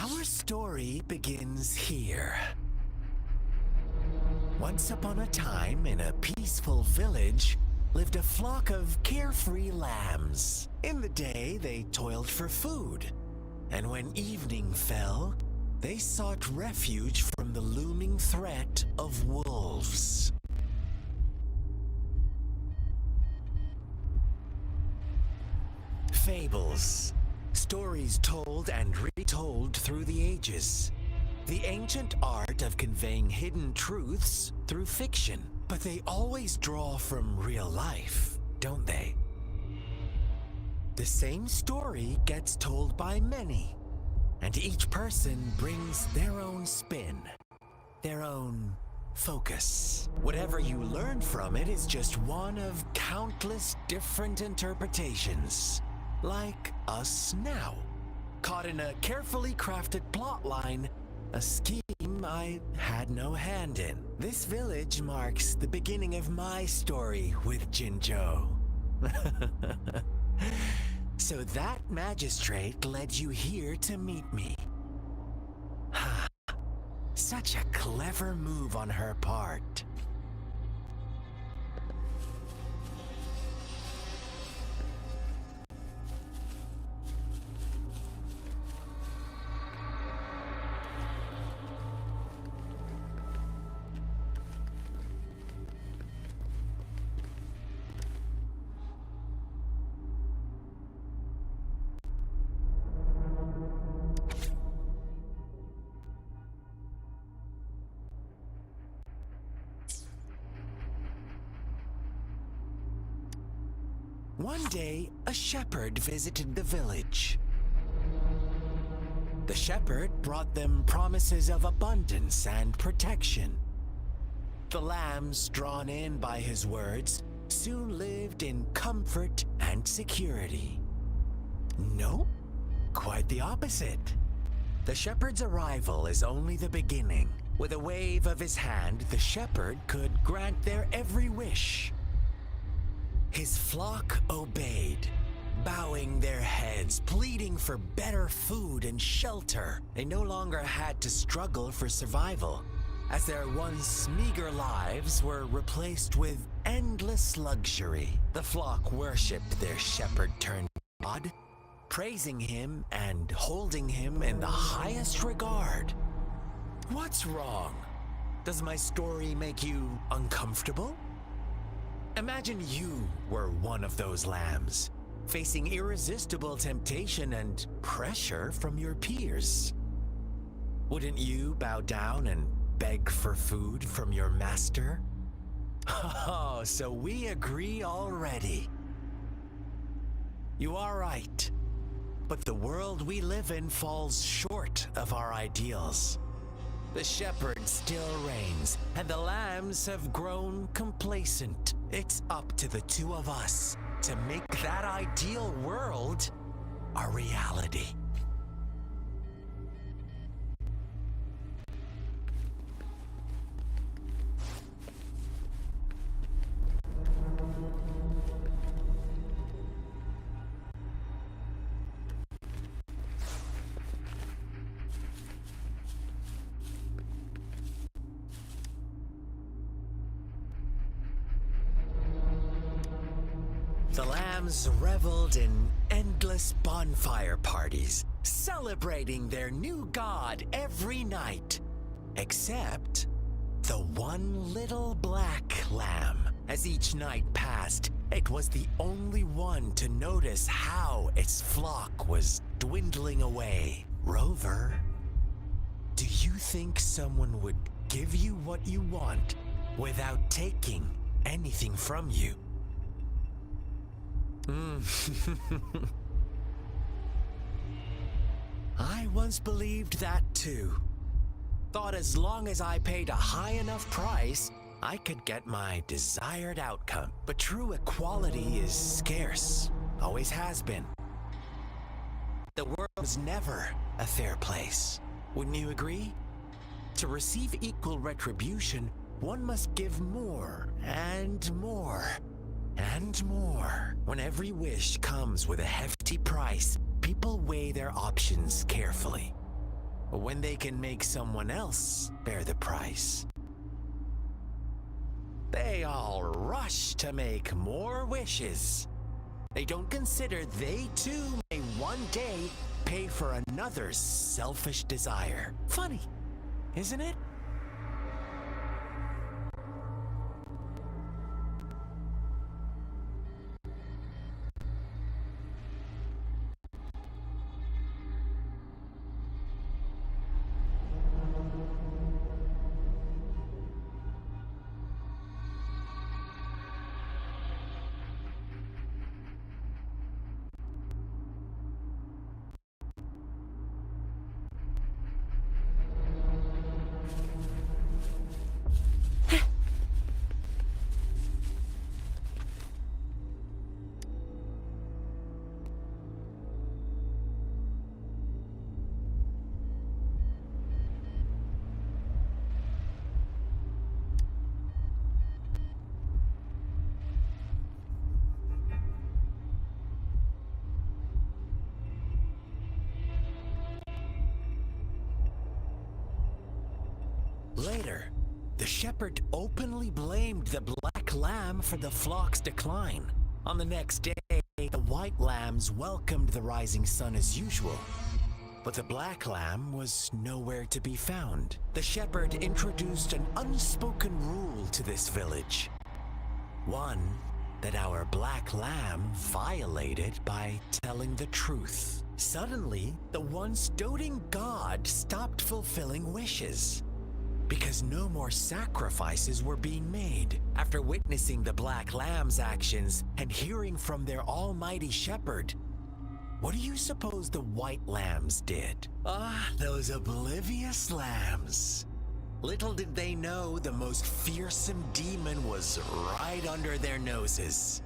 Our story begins here. Once upon a time, in a peaceful village, lived a flock of carefree lambs. In the day, they toiled for food, and when evening fell, they sought refuge from the looming threat of wolves. Fables. Stories told and retold through the ages. The ancient art of conveying hidden truths through fiction. But they always draw from real life, don't they? The same story gets told by many, and each person brings their own spin, their own focus. Whatever you learn from it is just one of countless different interpretations. Like us now, caught in a carefully crafted plotline, a scheme I had no hand in. This village marks the beginning of my story with Jinzhou. So that magistrate led you here to meet me. Such a clever move on her part. One day, a shepherd visited the village. The shepherd brought them promises of abundance and protection. The lambs, drawn in by his words, soon lived in comfort and security. No, quite the opposite. The shepherd's arrival is only the beginning. With a wave of his hand, the shepherd could grant their every wish. His flock obeyed, bowing their heads, pleading for better food and shelter. They no longer had to struggle for survival, as their once meager lives were replaced with endless luxury. The flock worshipped their shepherd-turned-god, praising him and holding him in the highest regard. What's wrong? Does my story make you uncomfortable? Imagine you were one of those lambs, facing irresistible temptation and pressure from your peers. Wouldn't you bow down and beg for food from your master? Oh, so we agree already. You are right, but the world we live in falls short of our ideals. The shepherd still reigns, and the lambs have grown complacent. It's up to the two of us to make that ideal world a reality. The lambs reveled in endless bonfire parties, celebrating their new god every night. Except the one little black lamb. As each night passed, it was the only one to notice how its flock was dwindling away. Rover, do you think someone would give you what you want without taking anything from you? I once believed that too. Thought as long as I paid a high enough price, I could get my desired outcome. But true equality is scarce, always has been. The world was never a fair place. Wouldn't you agree? To receive equal retribution, one must give more and more and more. When every wish comes with a hefty price, people weigh their options carefully. When they can make someone else bear the price, they all rush to make more wishes. They don't consider they too may one day pay for another's selfish desire. Funny, isn't it? Later, the shepherd openly blamed the black lamb for the flock's decline. On the next day, the white lambs welcomed the rising sun as usual. But the black lamb was nowhere to be found. The shepherd introduced an unspoken rule to this village. One that our black lamb violated by telling the truth. Suddenly, the once doting god stopped fulfilling wishes, because no more sacrifices were being made. After witnessing the black lamb's actions and hearing from their almighty shepherd, what do you suppose the white lambs did? Those oblivious lambs. Little did they know the most fearsome demon was right under their noses.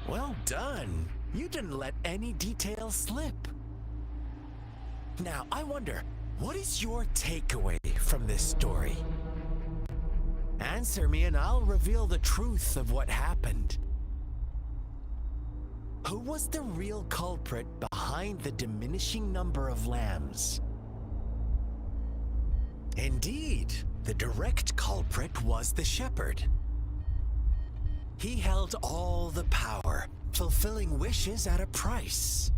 Well done. You didn't let any details slip. Now, I wonder, what is your takeaway from this story? Answer me and I'll reveal the truth of what happened. Who was the real culprit behind the diminishing number of lambs? Indeed, the direct culprit was the shepherd. He held all the power, fulfilling wishes at a price.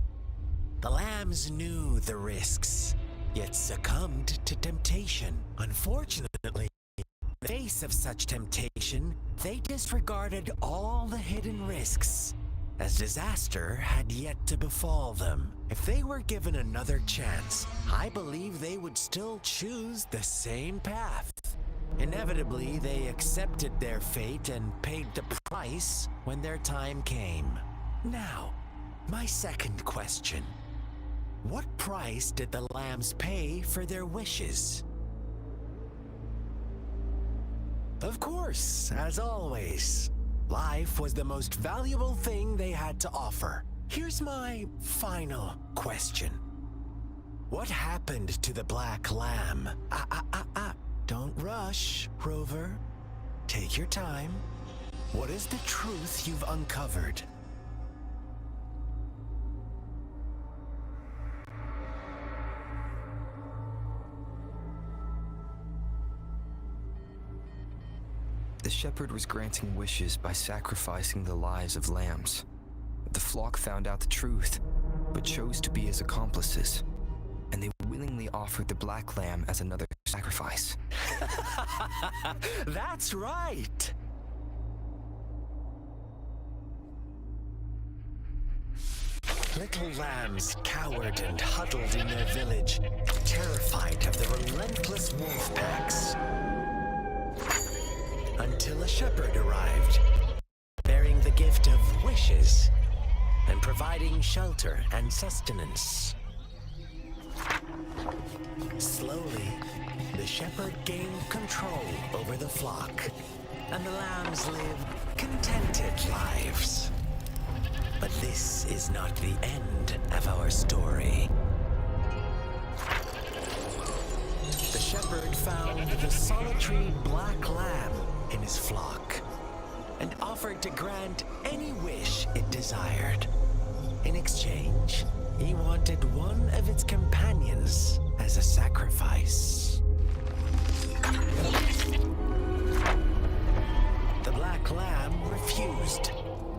The lambs knew the risks, yet succumbed to temptation. Unfortunately, in the face of such temptation, they disregarded all the hidden risks, as disaster had yet to befall them. If they were given another chance, I believe they would still choose the same path. Inevitably, they accepted their fate and paid the price when their time came. Now, my second question. What price did the lambs pay for their wishes? Of course, as always, life was the most valuable thing they had to offer. Here's my final question. What happened to the Black Lamb? Don't rush, Rover. Take your time. What is the truth you've uncovered? The shepherd was granting wishes by sacrificing the lives of lambs. The flock found out the truth, but chose to be his accomplices, and they willingly offered the black lamb as another sacrifice. That's right! Little lambs cowered and huddled in their village, terrified of the relentless wolf packs. Until a shepherd arrived, bearing the gift of wishes and providing shelter and sustenance. Slowly, the shepherd gained control over the flock, and the lambs lived contented lives. But this is not the end of our story. The shepherd found the solitary black lamb in his flock and offered to grant any wish it desired. In exchange, he wanted one of its companions as a sacrifice. The black lamb refused,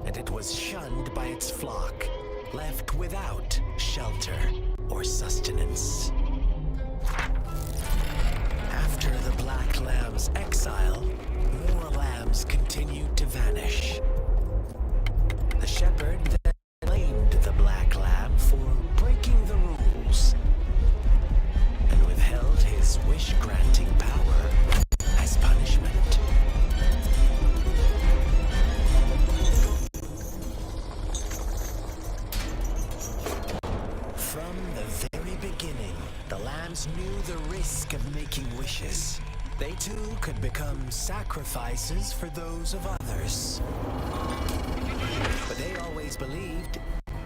and it was shunned by its flock, left without shelter or sustenance. After the black lamb's exile, more lambs continued to vanish. The shepherd then blamed the black lamb for breaking the rules and withheld his wish-granting power as punishment. From the very beginning, the lambs knew the risk of making wishes. They too could become sacrifices for those of others. But they always believed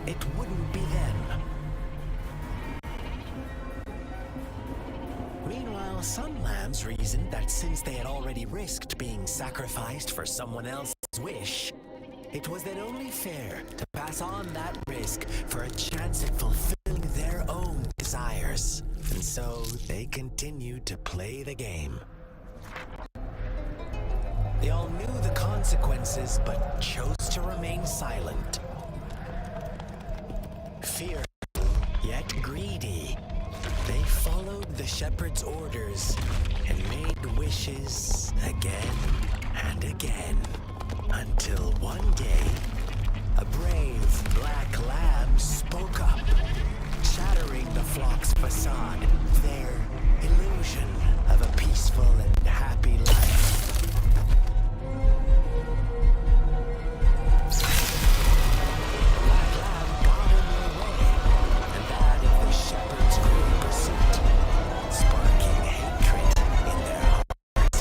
it wouldn't be them. Meanwhile, some lambs reasoned that since they had already risked being sacrificed for someone else's wish, it was then only fair to pass on that risk for a chance at fulfilling their own desires. And so they continued to play the game. They all knew the consequences, but chose to remain silent. Fearful, yet greedy, they followed the shepherd's orders and made wishes again and again. Until one day, a brave black lamb spoke up, shattering the flock's facade, their illusion of a peaceful and happy life. Black lamb got in their way, and that of the shepherd's cruel pursuit, sparking hatred in their hearts.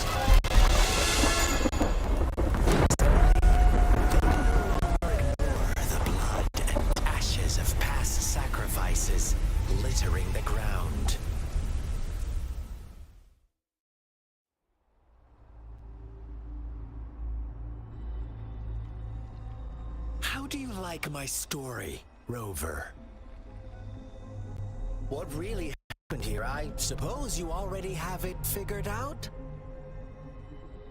The blood and ashes of past sacrifices littering the ground. How do you like my story, Rover? What really happened here? I suppose you already have it figured out?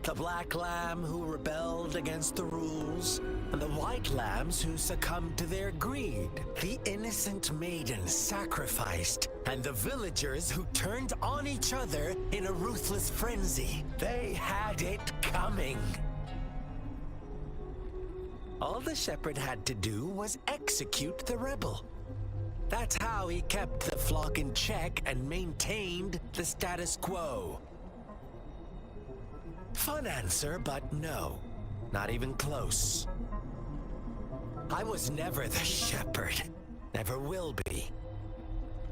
The black lamb who rebelled against the rules, and the white lambs who succumbed to their greed. The innocent maiden sacrificed, and the villagers who turned on each other in a ruthless frenzy. They had it coming. All the shepherd had to do was execute the rebel. That's how he kept the flock in check and maintained the status quo. Fun answer, but no, not even close. I was never the shepherd, never will be.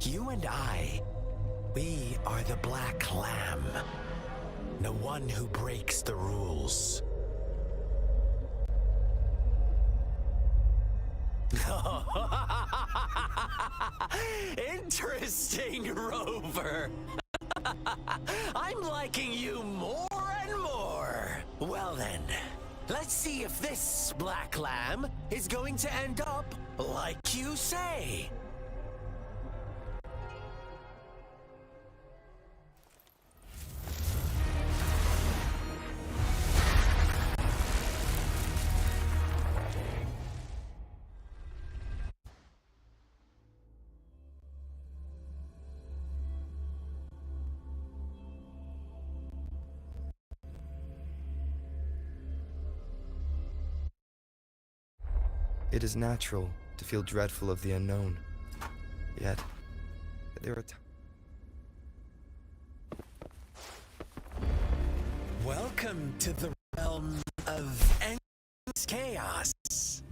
You and I, we are the black lamb, the one who breaks the rules. Interesting, Rover. I'm liking you more and more. Well then, let's see if this black lamb is going to end up like you say. It is natural to feel dreadful of the unknown. Yet, there are times. Welcome to the realm of endless chaos.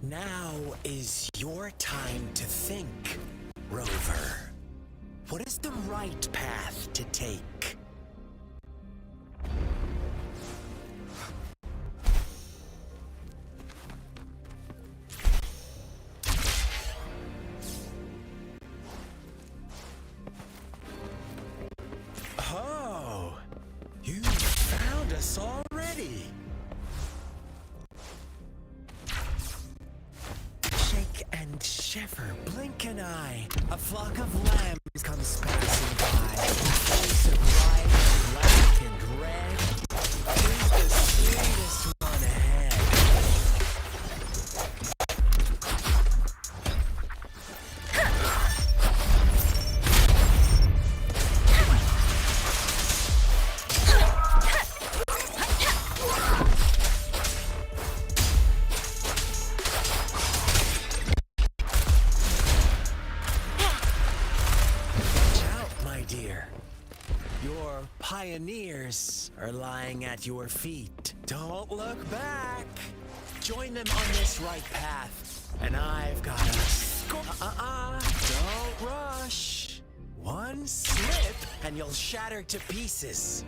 Now is your time to think, Rover. What is the right path to take? Oh, you found us already. Shake and shiver, blink an eye. A flock of lambs comes passing by. Face of white, black, and red. Who's the sweetest one ahead? Pioneers are lying at your feet. Don't look back. Join them on this right path, and I've got a don't rush. One slip, and you'll shatter to pieces.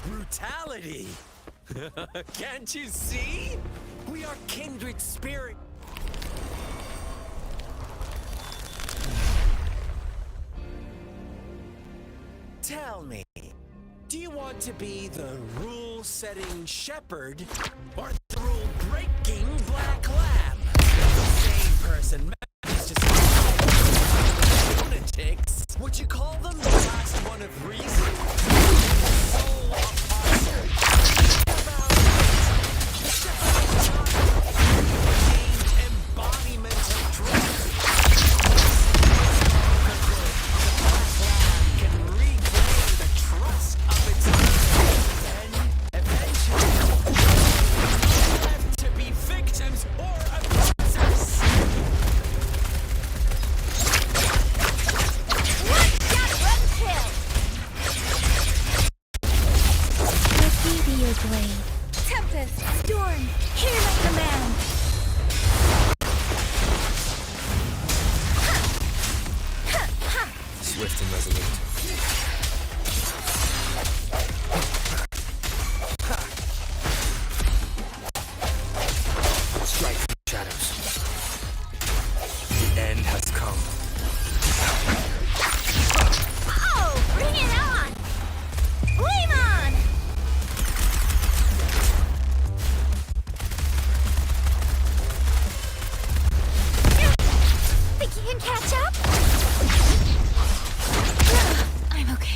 Brutality! Can't you see? We are kindred spirit. Tell me, do you want to be the rule-setting shepherd or the rule-breaking black lamb? The same person manages to survive lunatics. Would you call them the last one of reason? Soul embodiment of truth. Can reclaim the trust of its owners. Then, eventually, left to be victims or abusers. Meteor blade. Tempest, storm, hear my command. Swift and resolute. Strike from the shadows. The end has come. Oh, bring it on! Flame on! Think you can catch up? I'm okay.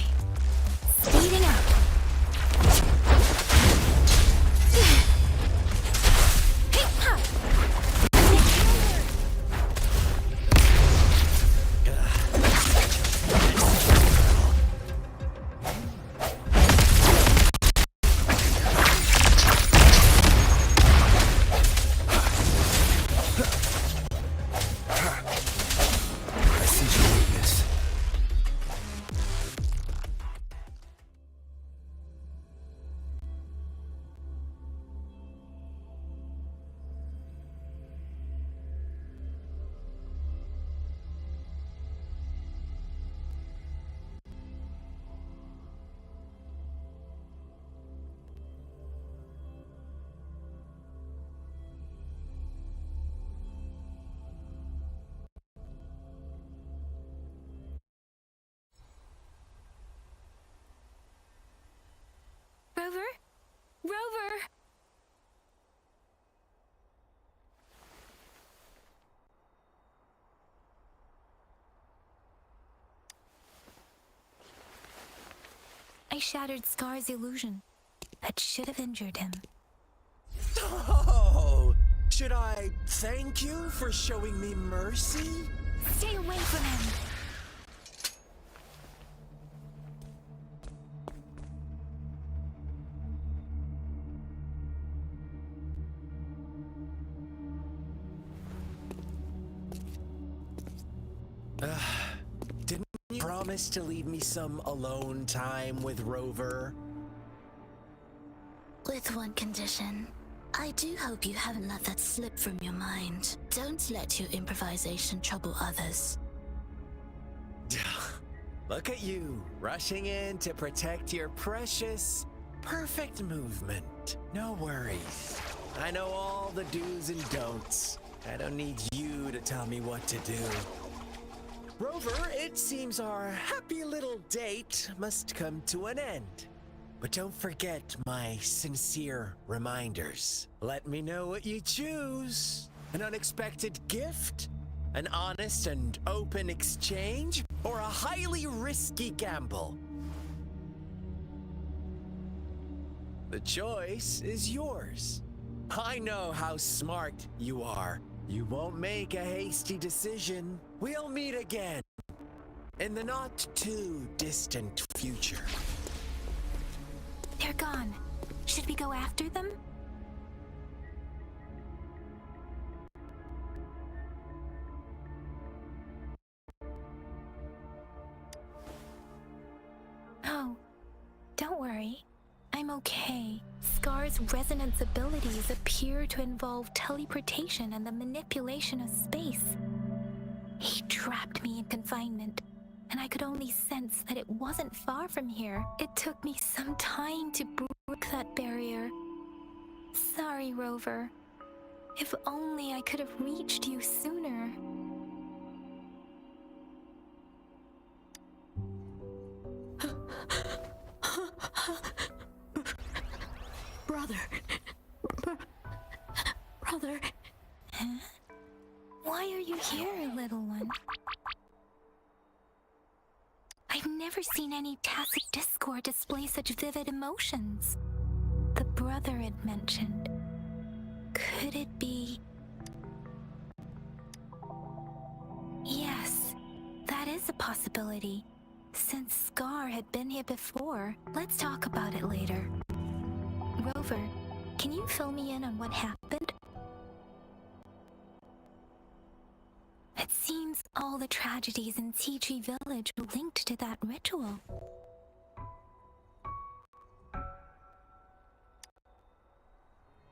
Rover! I shattered Scar's illusion. That should have injured him. Oh! Should I thank you for showing me mercy? Stay away from him! Didn't you promise to leave me some alone time with Rover? With one condition. I do hope you haven't let that slip from your mind. Don't let your improvisation trouble others. Look at you, rushing in to protect your precious, perfect movement. No worries. I know all the do's and don'ts. I don't need you to tell me what to do. Rover, it seems our happy little date must come to an end. But don't forget my sincere reminders. Let me know what you choose. An unexpected gift? An honest and open exchange? Or a highly risky gamble? The choice is yours. I know how smart you are. You won't make a hasty decision. We'll meet again in the not too distant future. They're gone. Should we go after them? Oh, don't worry. I'm okay. Scar's resonance abilities appear to involve teleportation and the manipulation of space. He trapped me in confinement, and I could only sense that it wasn't far from here. It took me some time to break that barrier. Sorry, Rover. If only I could have reached you sooner. Brother. Brother. Huh? Why are you here, little one? I've never seen any tacit discord display such vivid emotions. The brother it mentioned. Could it be... Yes, that is a possibility. Since Scar had been here before, let's talk about it later. Rover, can you fill me in on what happened? It seems all the tragedies in Tea Tree Village were linked to that ritual.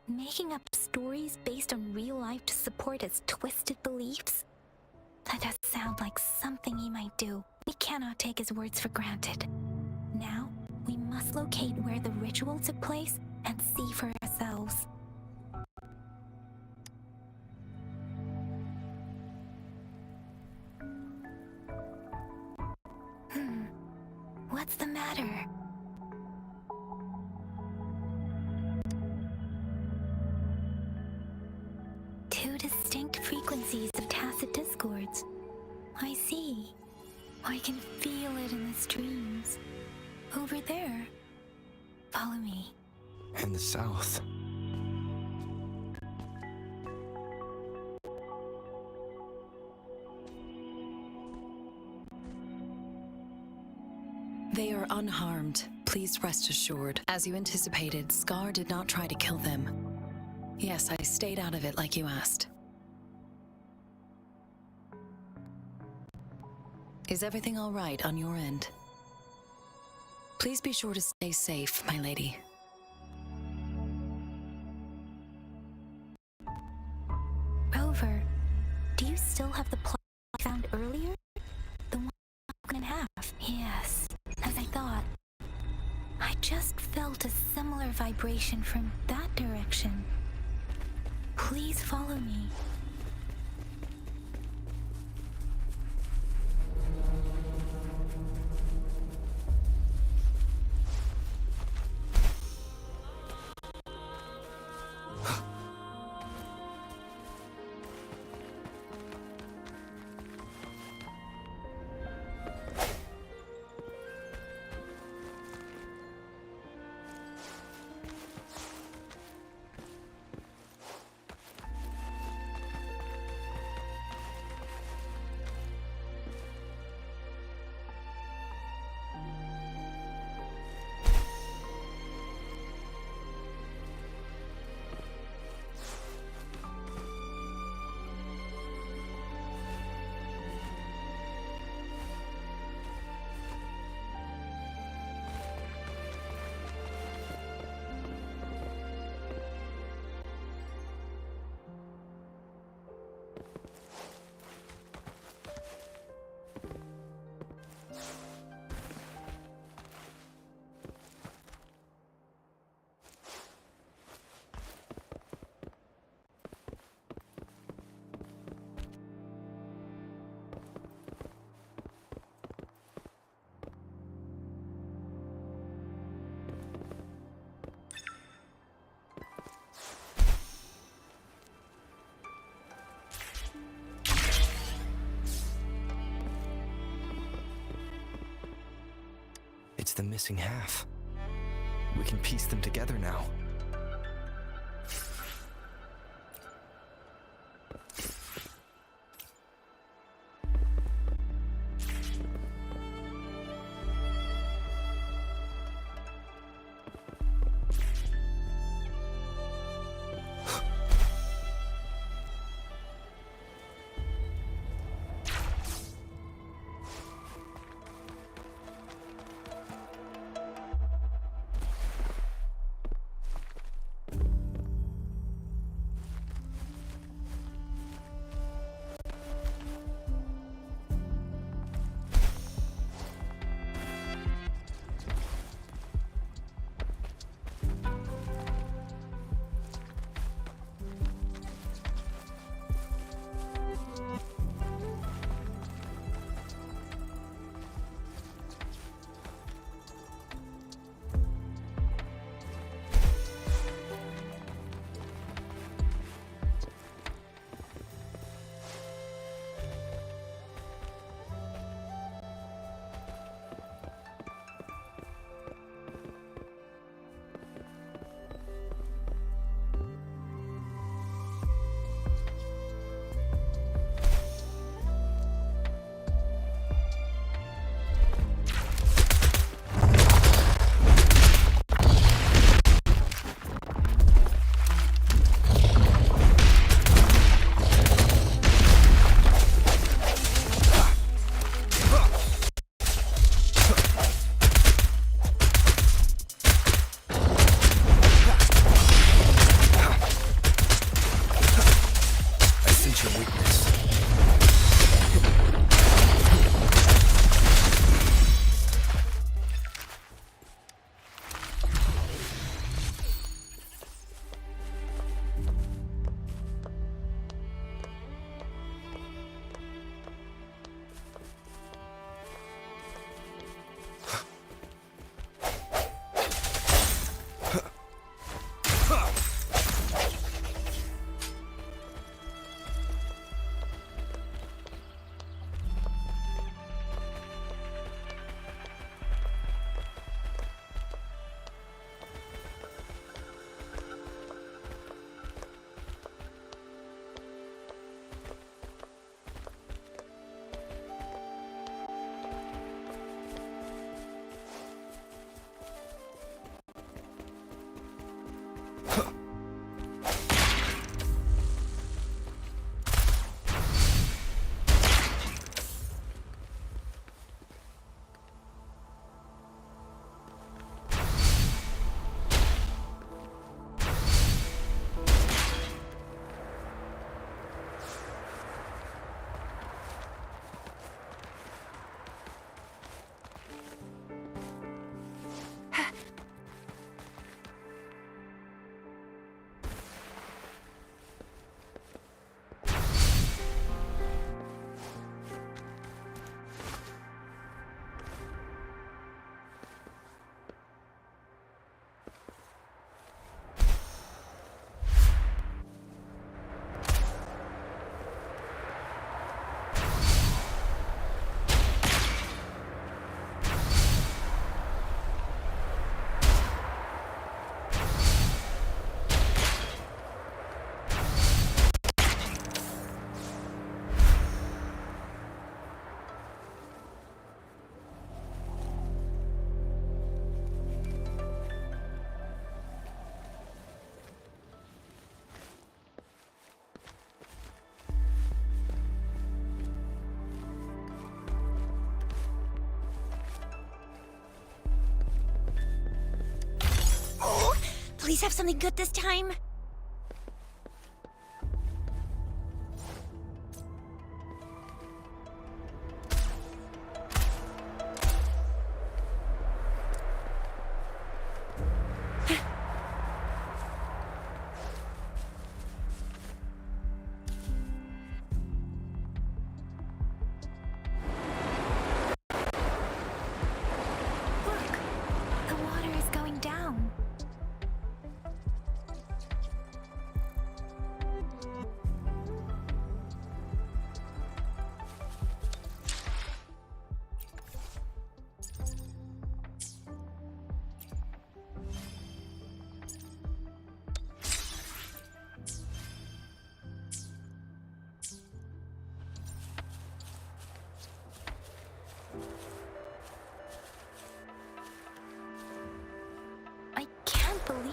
Making up stories based on real life to support his twisted beliefs? That does sound like something he might do. We cannot take his words for granted. Now, we must locate where the ritual took place and see for ourselves. What's the matter? Two distinct frequencies of tacit discords. I see. I can feel it in the streams. Over there. Follow me. In the south. They are unharmed. Please rest assured. As you anticipated, Scar did not try to kill them. Yes, I stayed out of it like you asked. Is everything all right on your end? Please be sure to stay safe, my lady. Rover, do you still have the plot I found earlier? The one broken in half? Yes, as I thought. I just felt a similar vibration from that direction. Please follow me. It's the missing half. We can piece them together now. Please have something good this time.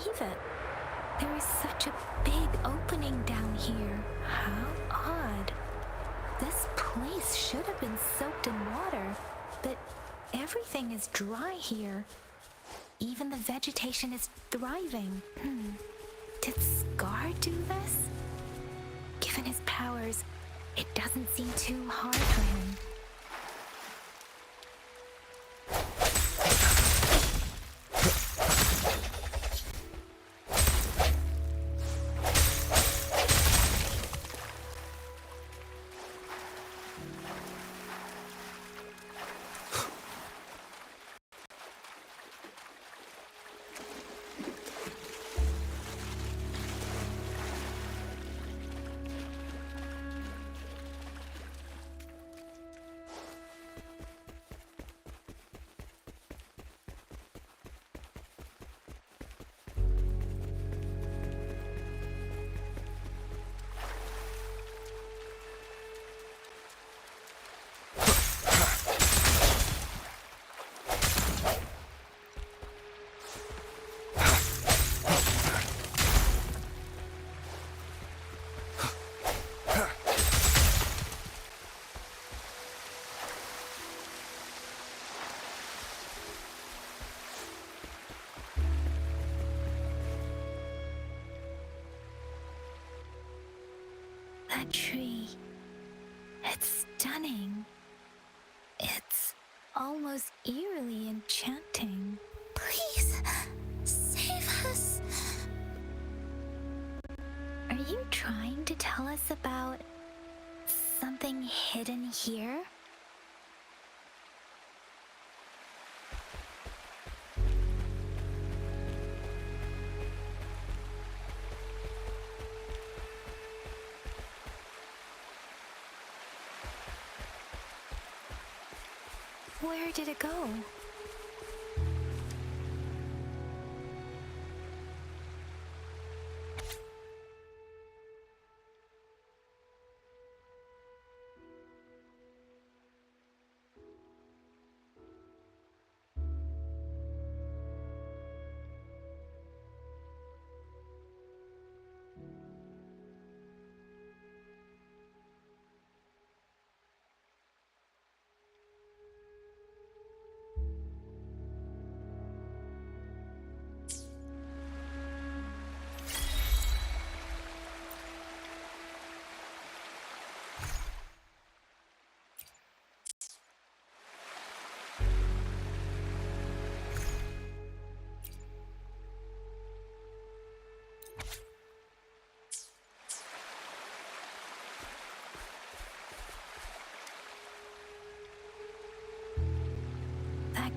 believe it. There is such a big opening down here. How odd. This place should have been soaked in water, but everything is dry here. Even the vegetation is thriving. Did Scar do this? Given his powers, it doesn't seem too hard for him. That tree. It's stunning. It's almost eerily enchanting. Please, save us. Are you trying to tell us about something hidden here? Where did it go?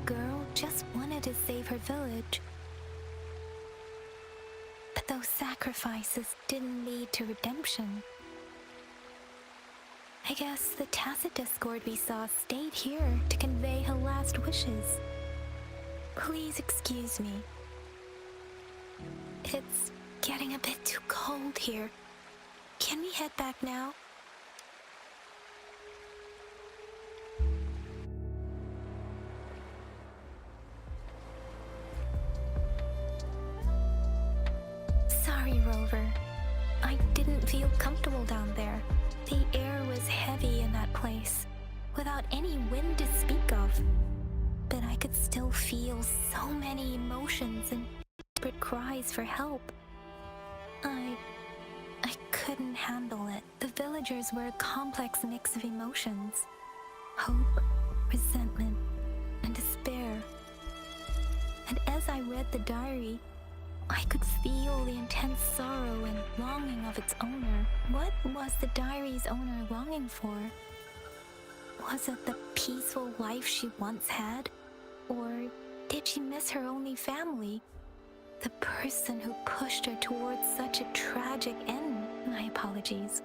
Girl just wanted to save her village. But those sacrifices didn't lead to redemption. I guess the tacit discord we saw stayed here to convey her last wishes. Please excuse me. It's getting a bit too cold here. Can we head back now? Sorry, Rover. I didn't feel comfortable down there. The air was heavy in that place, without any wind to speak of. But I could still feel so many emotions and desperate cries for help. I couldn't handle it. The villagers were a complex mix of emotions. Hope, resentment, and despair. And as I read the diary, I could feel the intense sorrow and longing of its owner. What was the diary's owner longing for? Was it the peaceful life she once had? Or did she miss her only family? The person who pushed her towards such a tragic end? My apologies.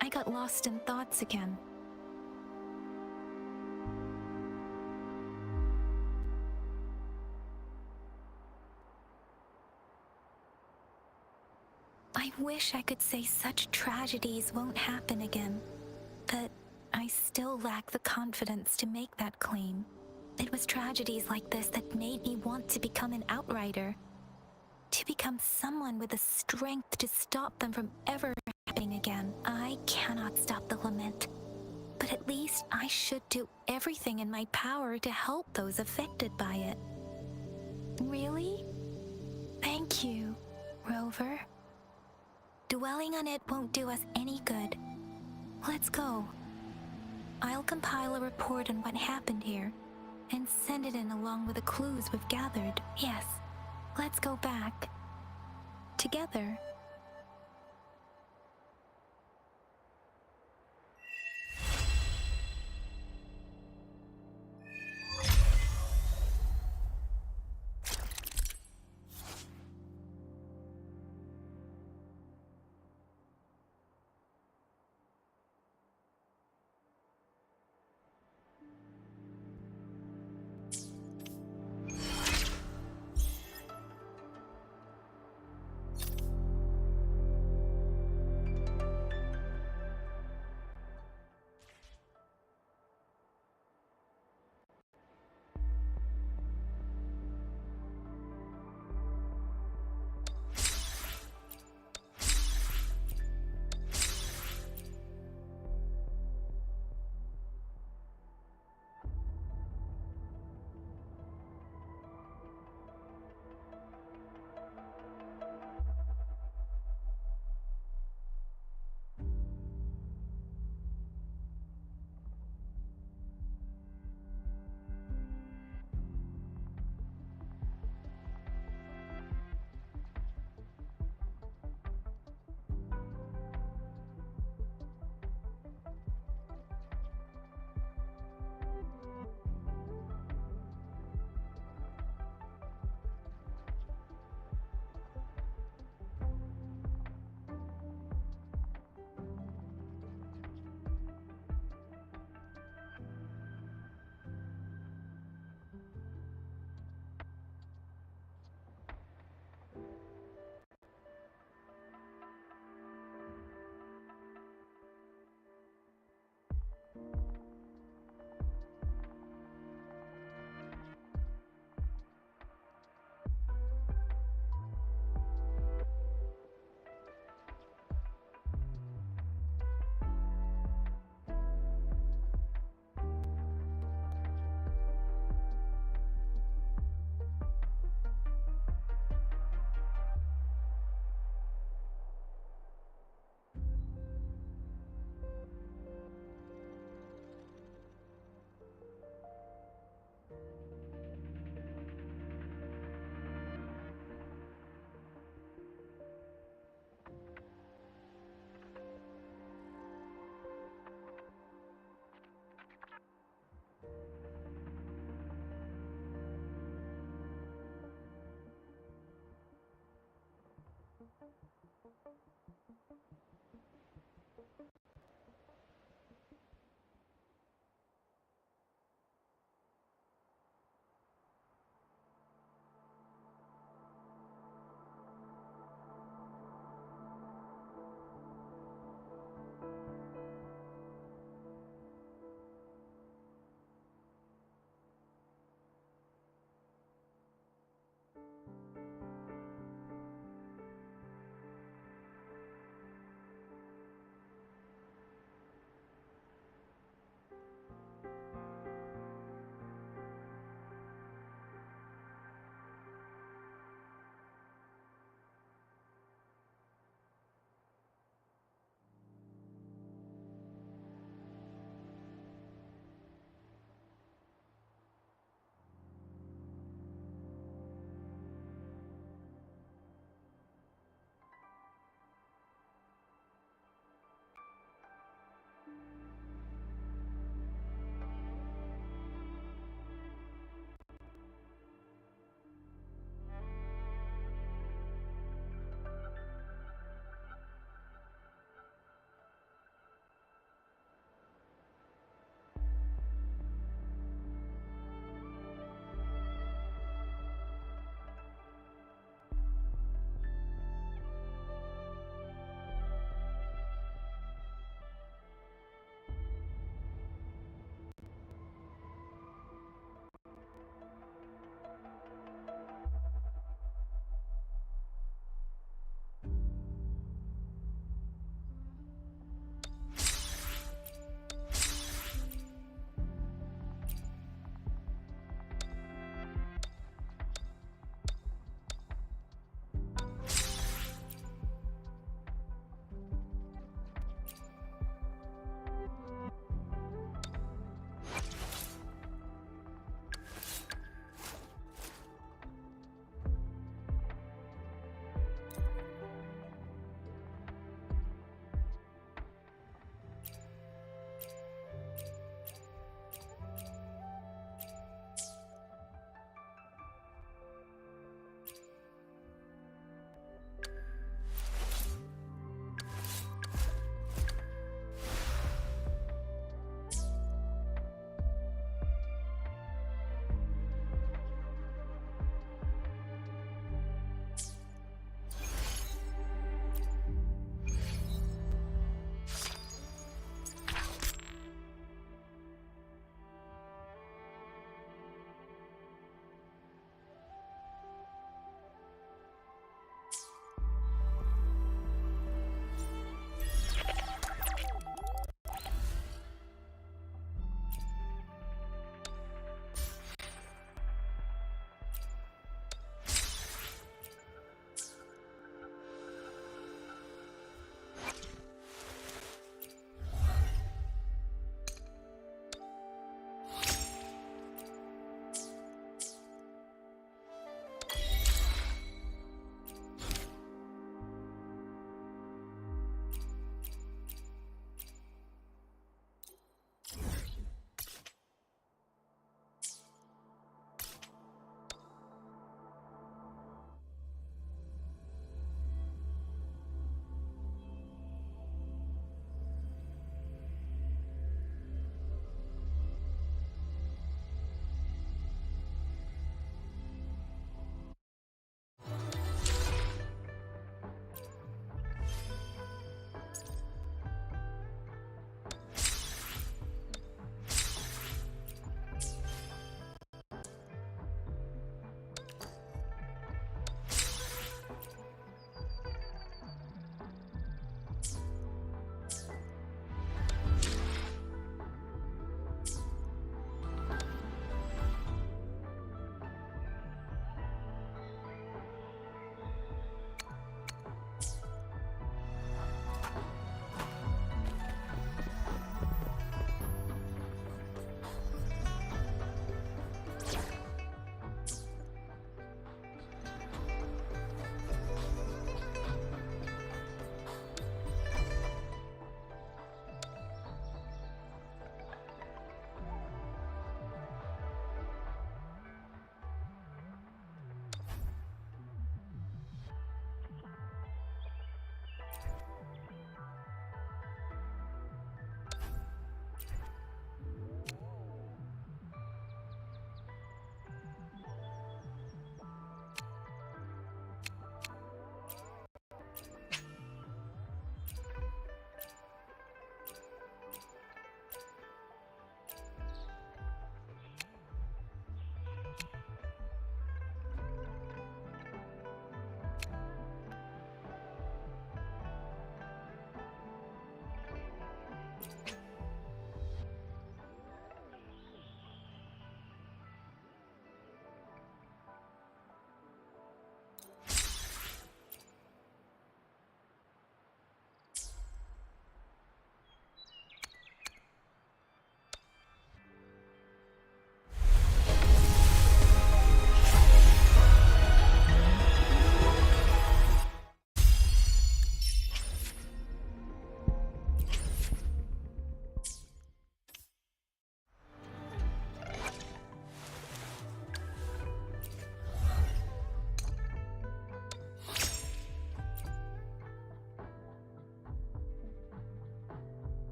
I got lost in thoughts again. I wish I could say such tragedies won't happen again, but I still lack the confidence to make that claim. It was tragedies like this that made me want to become an outrider, to become someone with the strength to stop them from ever happening again. I cannot stop the lament, but at least I should do everything in my power to help those affected by it. Really? Thank you, Rover. Dwelling on it won't do us any good. Let's go. I'll compile a report on what happened here and send it in along with the clues we've gathered. Yes, let's go back. Together.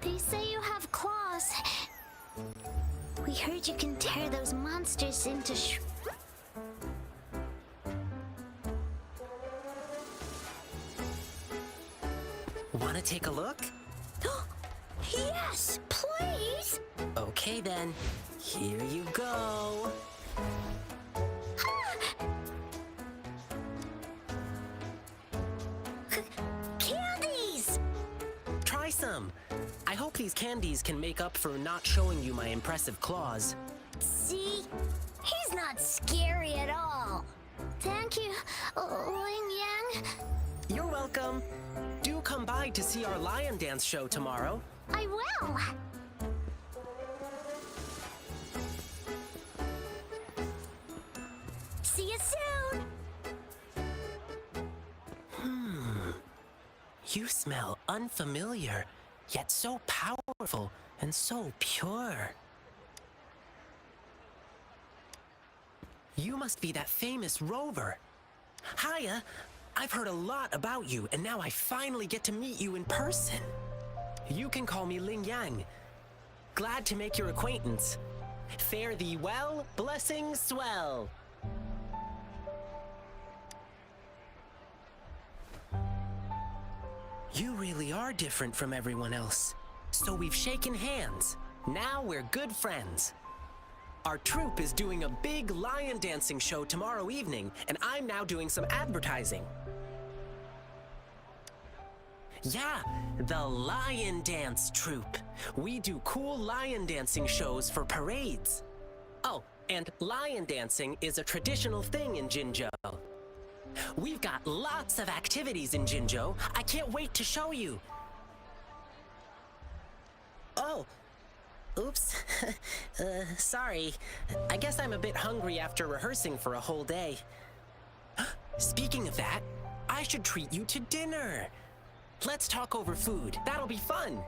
They say you have claws. We heard you can tear those monsters into Wanna take a look? Yes, please! Okay then, here you go. Candies! Try some. I hope these candies can make up for not showing you my impressive claws. See? He's not scary at all. Thank you, Ling Yang. You're welcome. Do come by to see our lion dance show tomorrow. I will. See you soon. You smell unfamiliar, yet so powerful and so pure. You must be that famous rover. Hiya, I've heard a lot about you, and now I finally get to meet you in person. You can call me Ling Yang. Glad to make your acquaintance. Fare thee well, blessings swell. You really are different from everyone else. So we've shaken hands. Now we're good friends. Our troupe is doing a big lion dancing show tomorrow evening, and I'm now doing some advertising. Yeah, the Lion Dance Troupe. We do cool lion dancing shows for parades. Oh, and lion dancing is a traditional thing in Jinzhou. We've got lots of activities in Jinzhou. I can't wait to show you. Oh, oops. Sorry. I guess I'm a bit hungry after rehearsing for a whole day. Speaking of that, I should treat you to dinner. Let's talk over food. That'll be fun.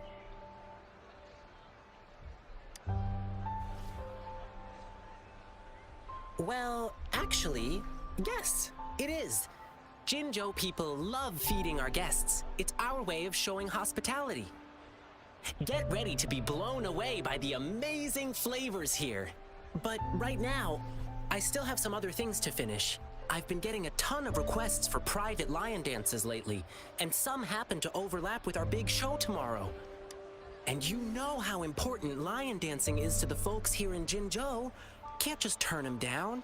Well, actually, yes, it is. Jinzhou people love feeding our guests. It's our way of showing hospitality. Get ready to be blown away by the amazing flavors here. But right now, I still have some other things to finish. I've been getting a ton of requests for private lion dances lately, and some happen to overlap with our big show tomorrow. And you know how important lion dancing is to the folks here in Jinzhou. Can't just turn them down.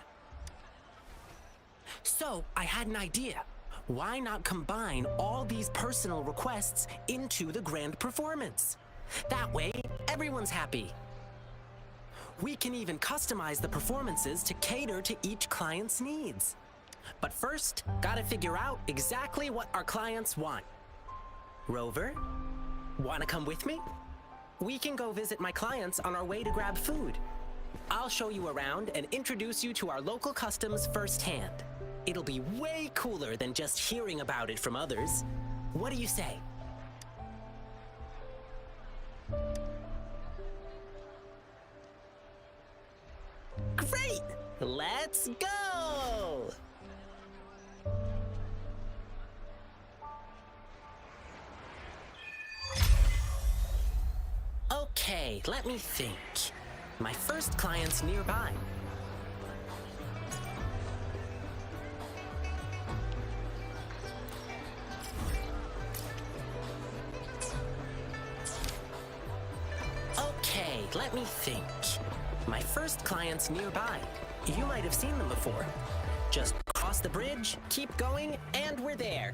So, I had an idea. Why not combine all these personal requests into the grand performance? That way, everyone's happy. We can even customize the performances to cater to each client's needs. But first, gotta figure out exactly what our clients want. Rover, wanna come with me? We can go visit my clients on our way to grab food. I'll show you around and introduce you to our local customs firsthand. It'll be way cooler than just hearing about it from others. What do you say? Great! Let's go! Okay, let me think. My first client's nearby. Okay, let me think. My first client's nearby. You might have seen them before. Just cross the bridge, keep going, and we're there.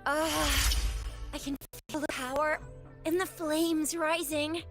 I can feel the power and the flames rising.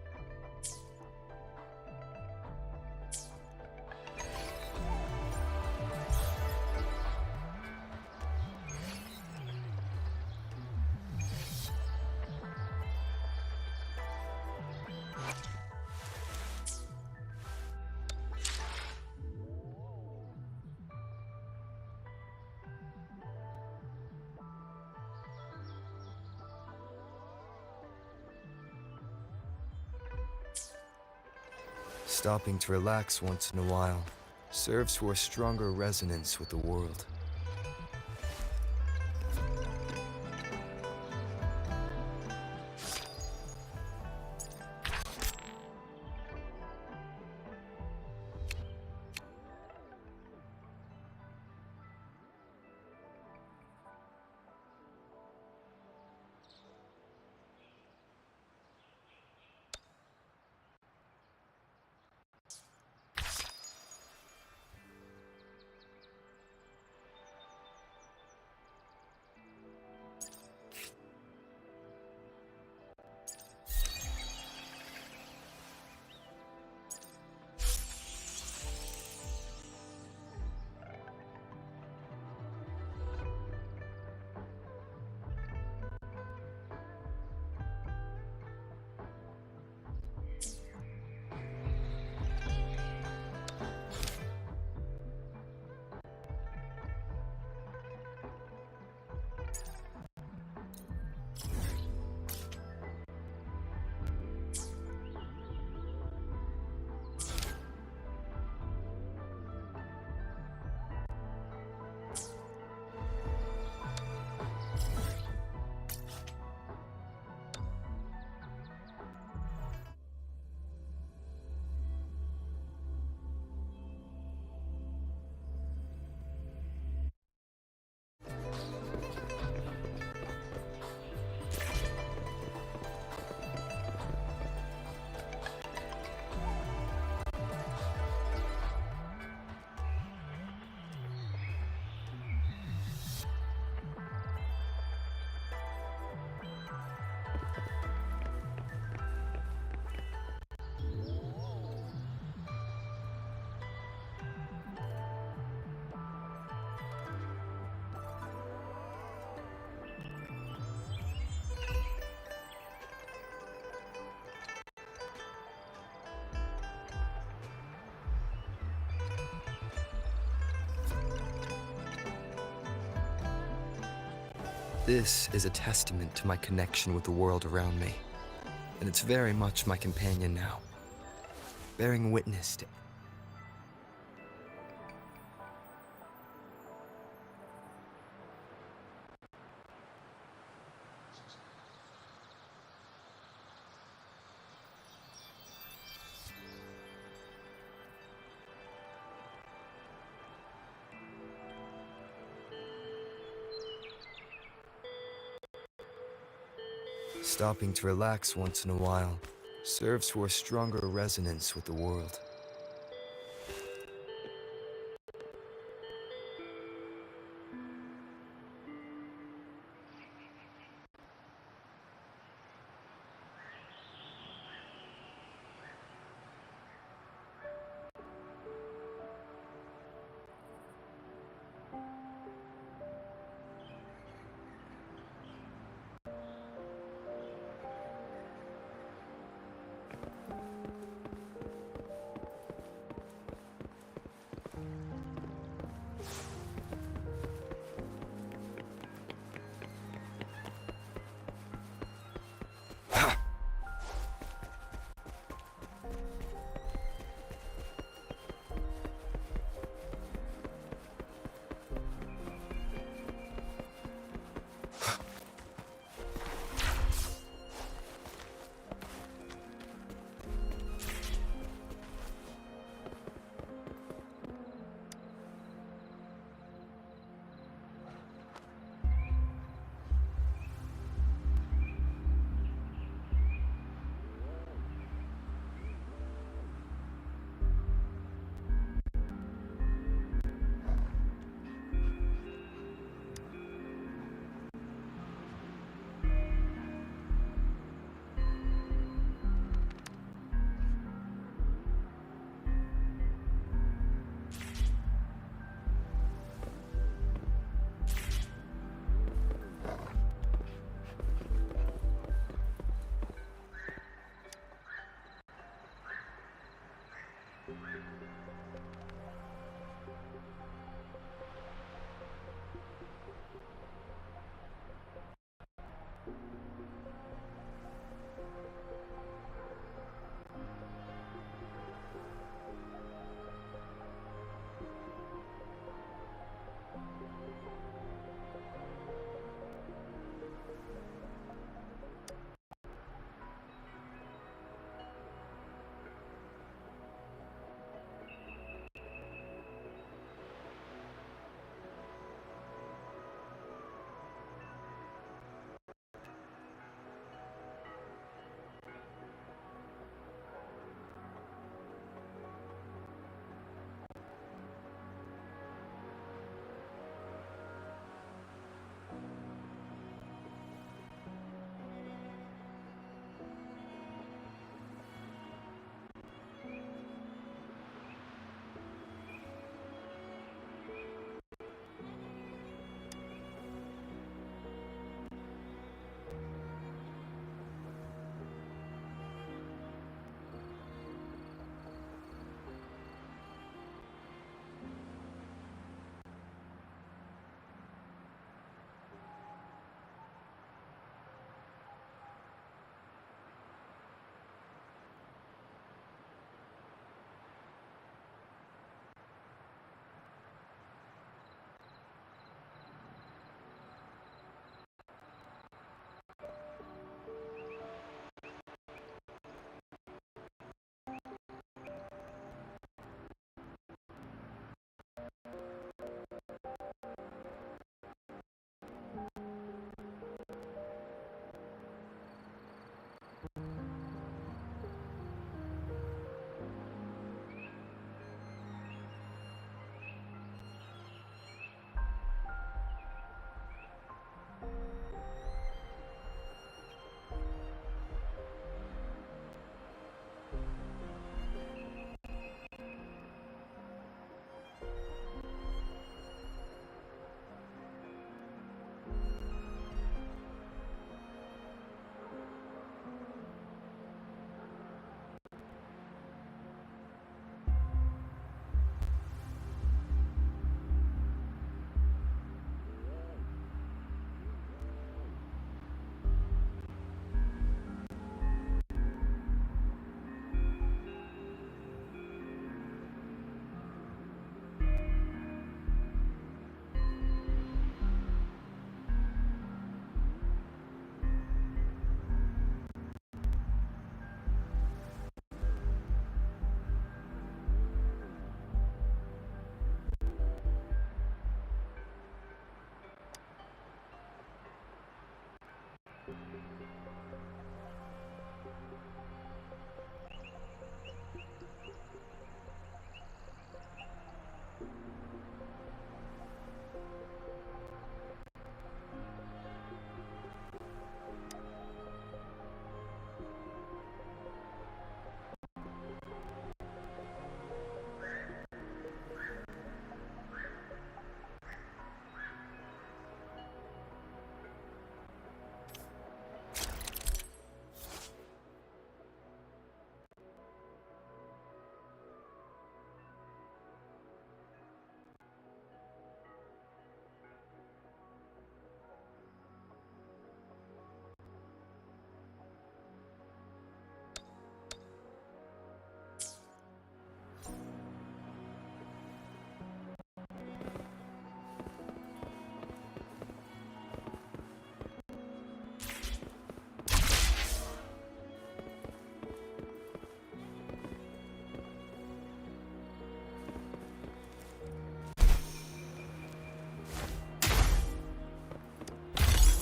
Stopping to relax once in a while serves for a stronger resonance with the world. This is a testament to my connection with the world around me, and it's very much my companion now, bearing witness to stopping to relax once in a while serves for a stronger resonance with the world.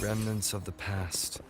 Remnants of the past.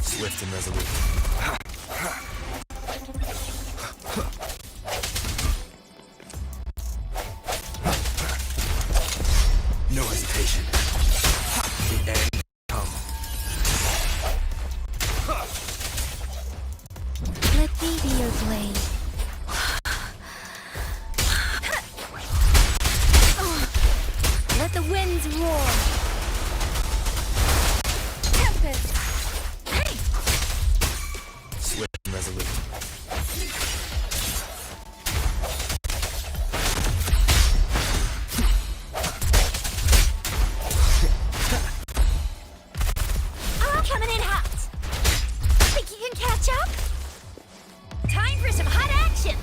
Swift and resolute. No hesitation. The end come. Let me be your blade. Let the winds roar. Tempest. Swift and resolute. I'm coming in hot. Think you can catch up? Time for some hot action.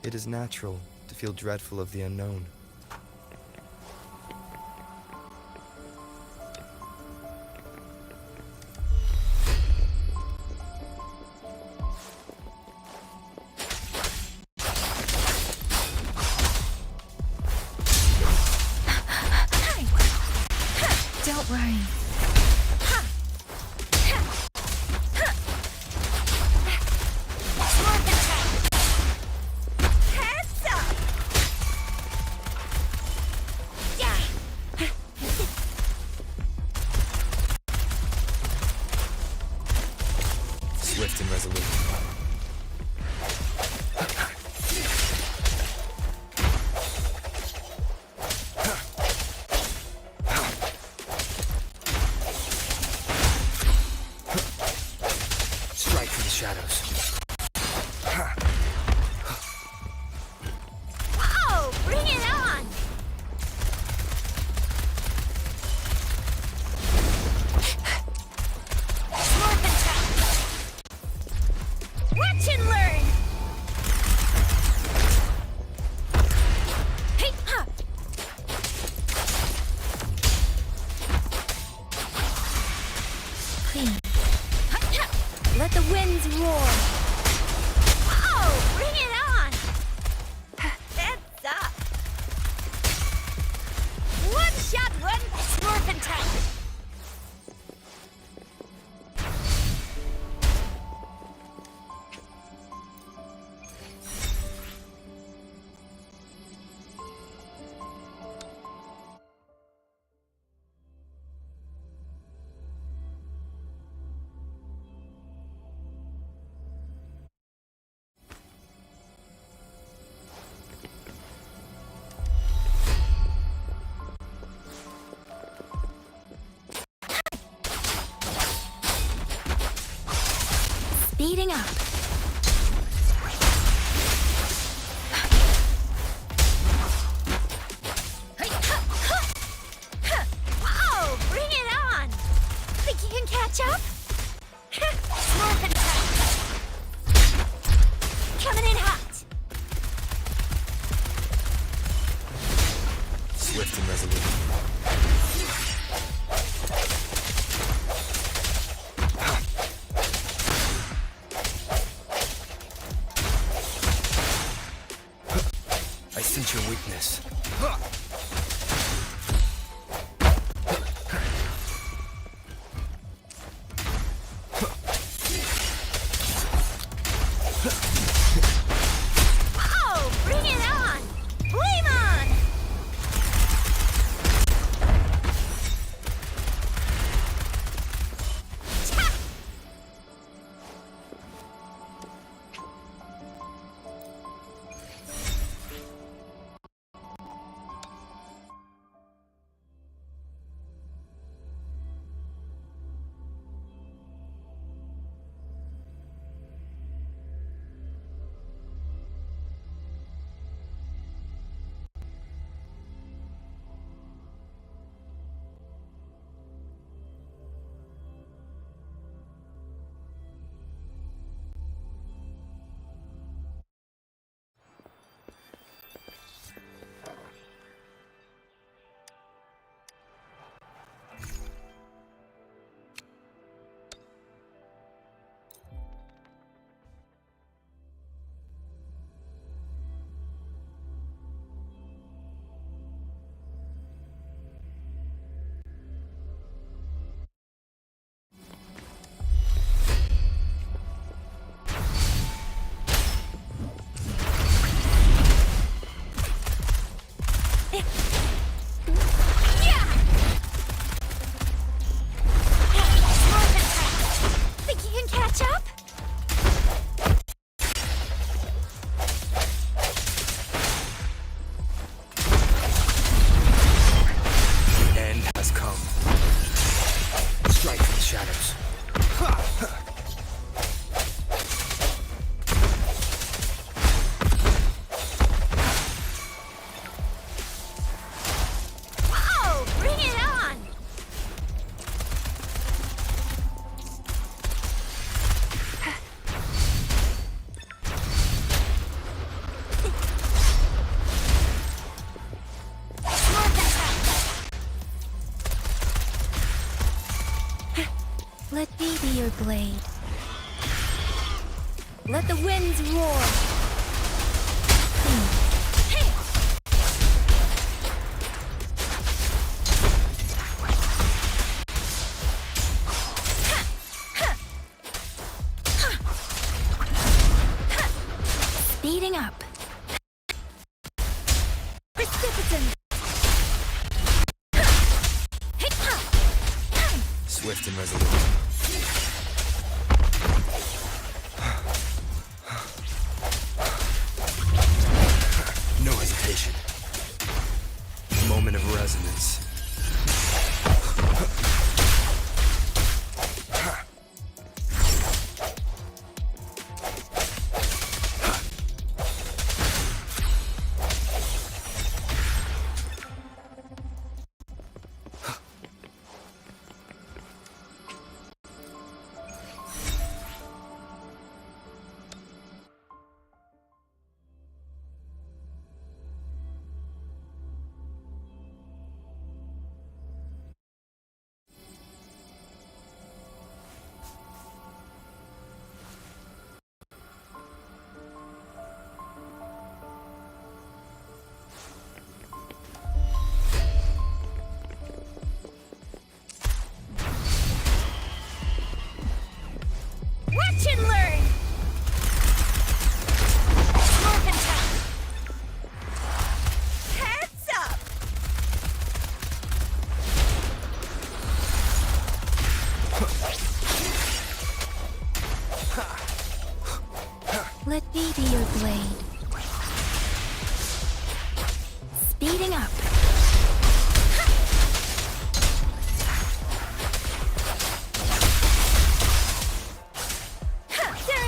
It is natural to feel dreadful of the unknown. Don't worry. Swift and resolute. Strike for the shadows. Whoa, bring it on! Watch and learn! Hey, ha! Clean. Let the winds roar. Whoa, bring it on! Heads up! One shot, one slurping time! Speeding up. Whoa, bring it on! Think you can catch up? Smooth and tight. Coming in hot. Swift and resolute. I sense your weakness. Whoa, bring it on! Flame on! Think you can catch up? The end has come. Strike from the shadows. Whoa, bring it on! Let me be your blade. Let the winds roar. Speeding up. Precipitant. Swift and resolute. No hesitation. Moment of resonance. Watch and learn! Smooth and tight. Heads up! Let me be your blade. Speeding up. There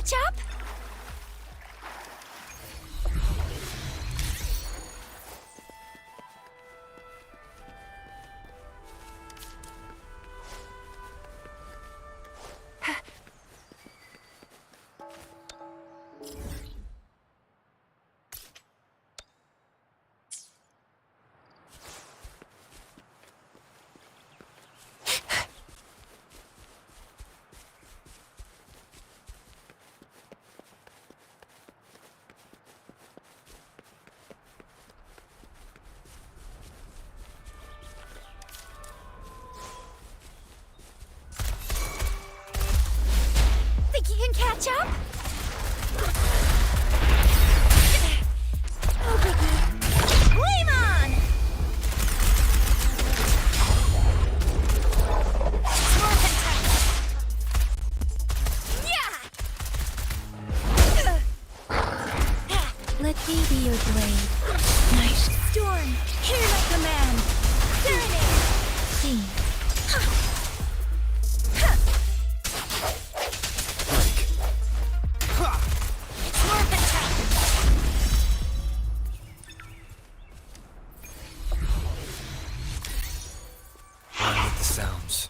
catch up? Think you can catch up? No biggie. Flame on! Swarm attack! Yeah! Let me be your blade. Nice. Storm, hear my command. Serenade! Please. Swarm attack! Run with the sounds.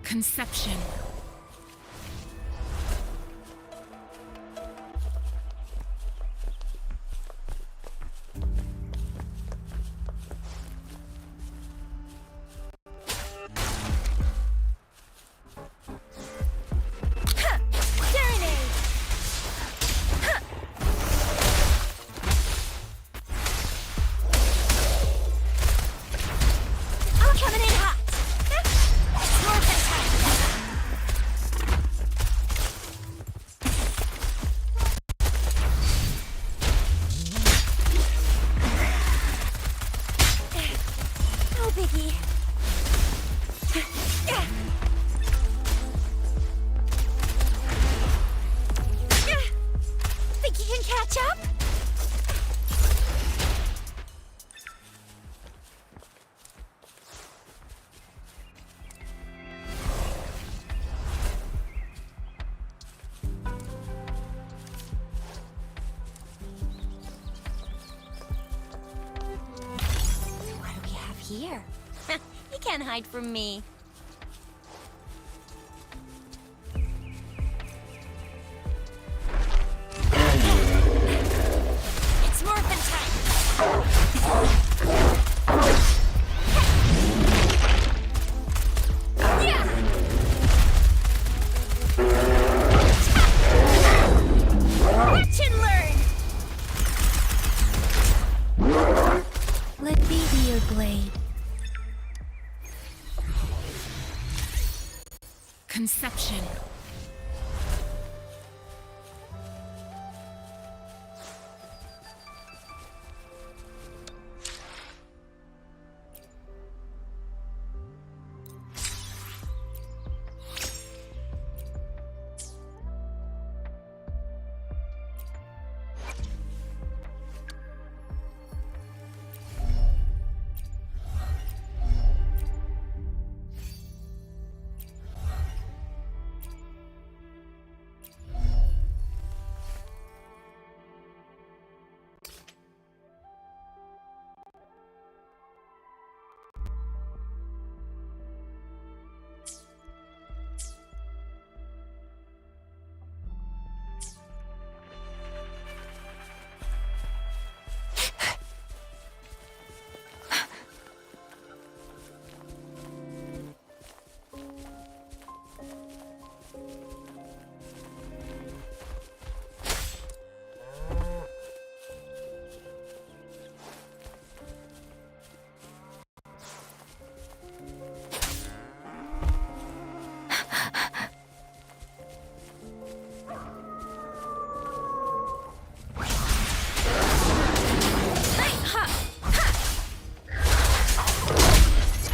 Conception. Serenade! I'm coming in hot! Swarm attack! No biggie. Think you can catch up? here. You can't hide from me. It's morphin' time! Yeah! Watch and learn! Let me be your blade. Conception.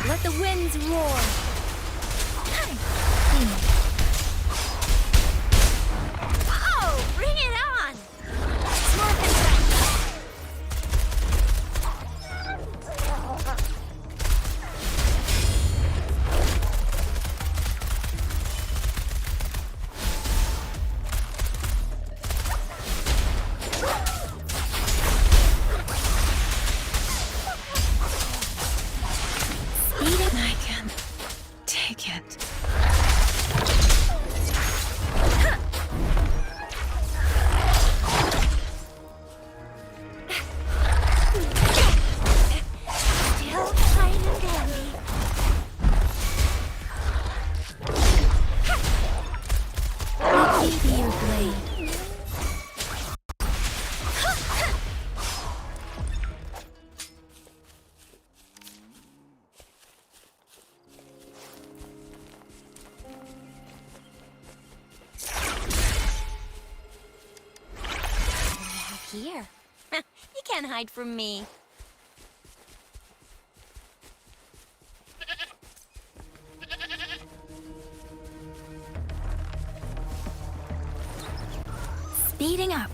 Let the winds roar! Oh, bring it on! It's morphin' time! I can take it. Still fine and dandy. Let me be your blade. Here. You can't hide from me. Speeding up.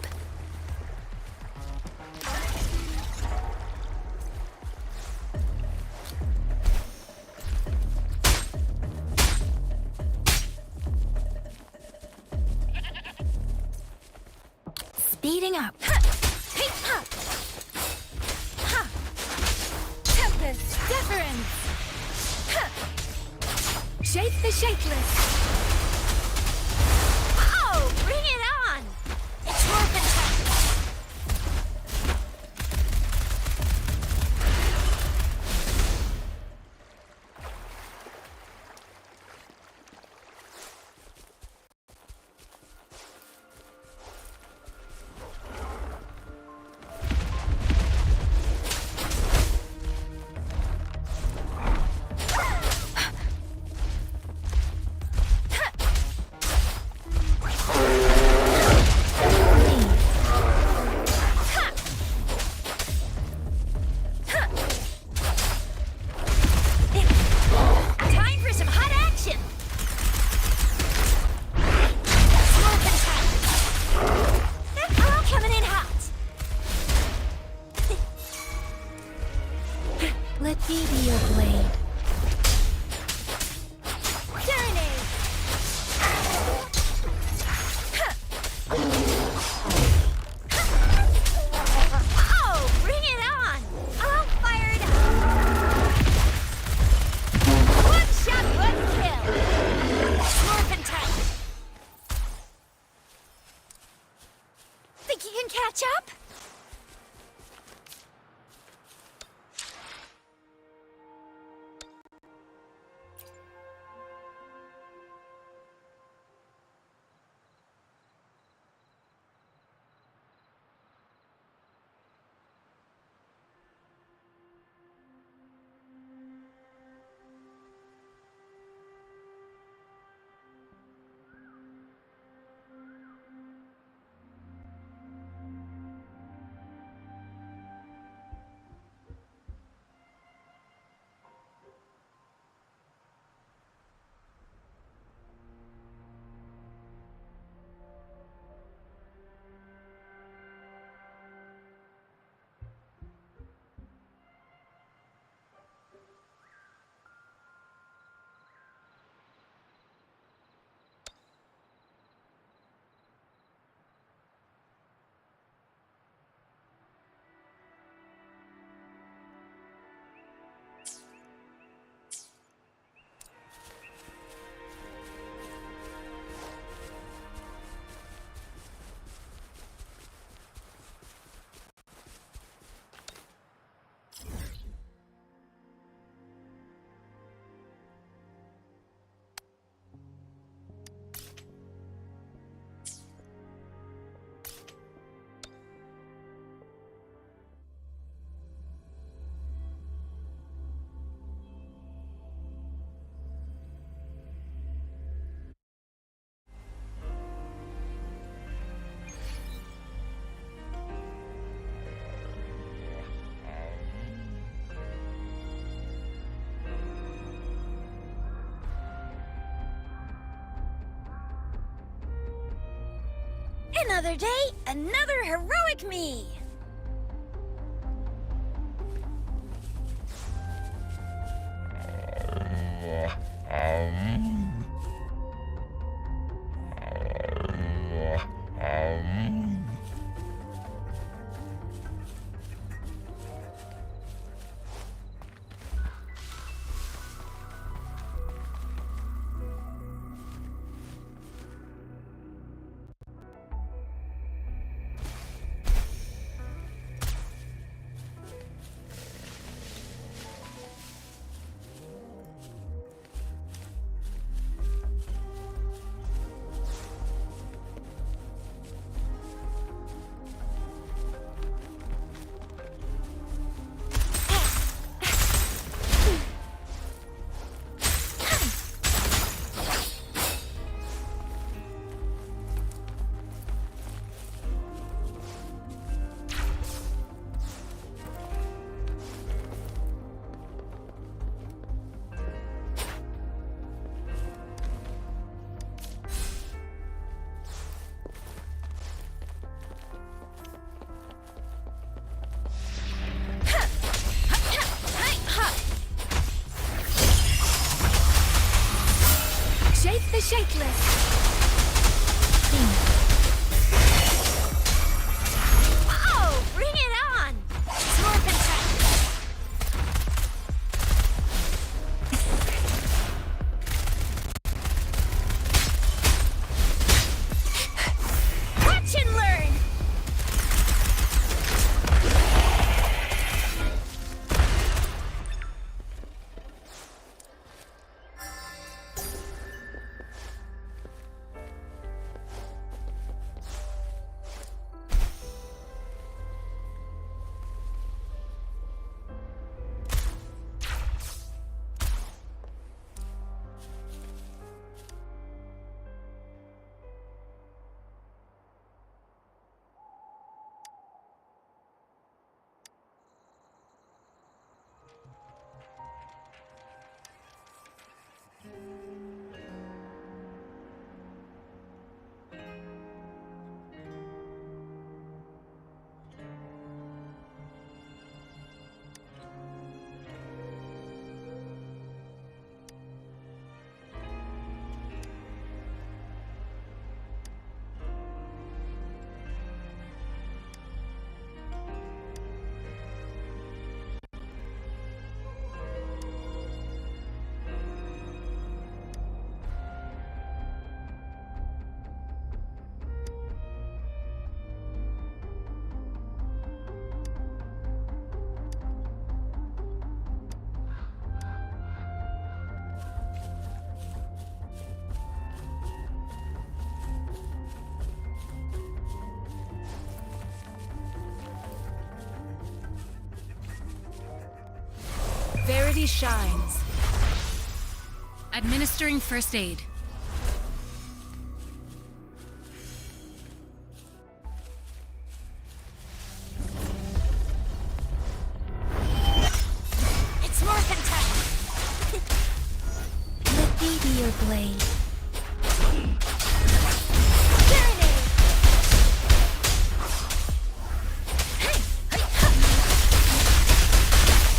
Speeding up. Tempest, deference. Shape the shapeless. Oh, bring it on! It's morphin' time. you can catch up? Another day, another heroic me! Shake the shakeless! Whoa! Bring it on! Smorp and watch and learn! Verity shines. Administering first aid. It's morphin' time! Let me be your blade. Serenade!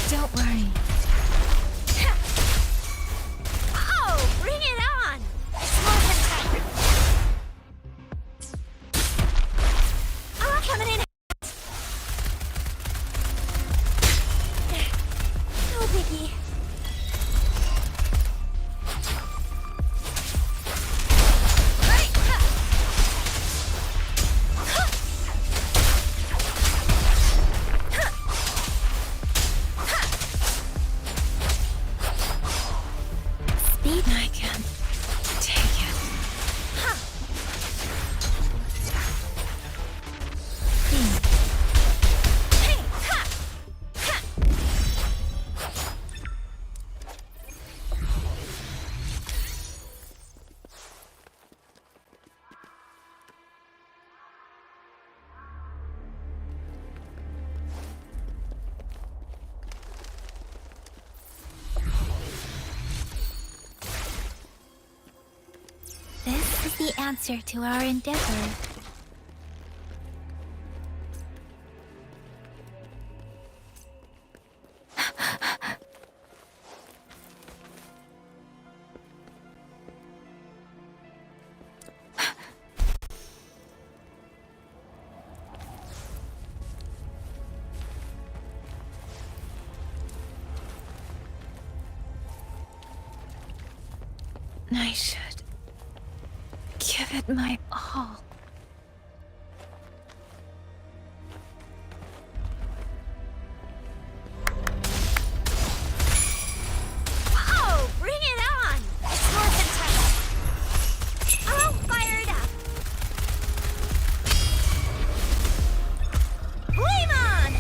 Don't worry. Oh, bring it on! It's morphin' time! Coming in. No biggie. Speed, I can take it. This is the answer to our endeavor. I should give it my all. Oh, bring it on! It's morphin' time! I'll fire it up! Flame on!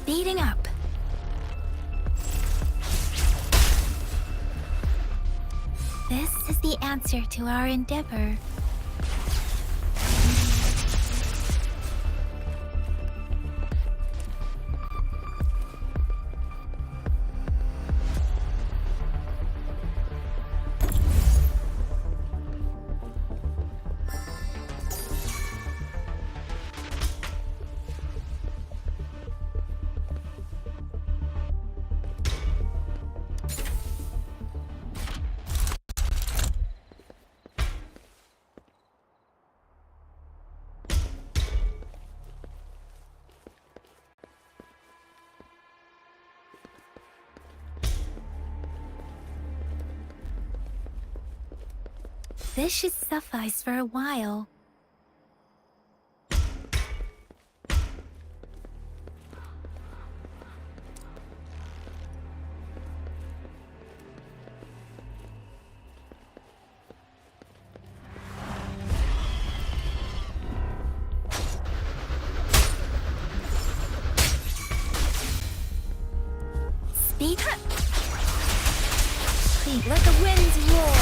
Speeding up. This is the answer to our endeavor. This should suffice for a while. Speed. Please let the winds roar.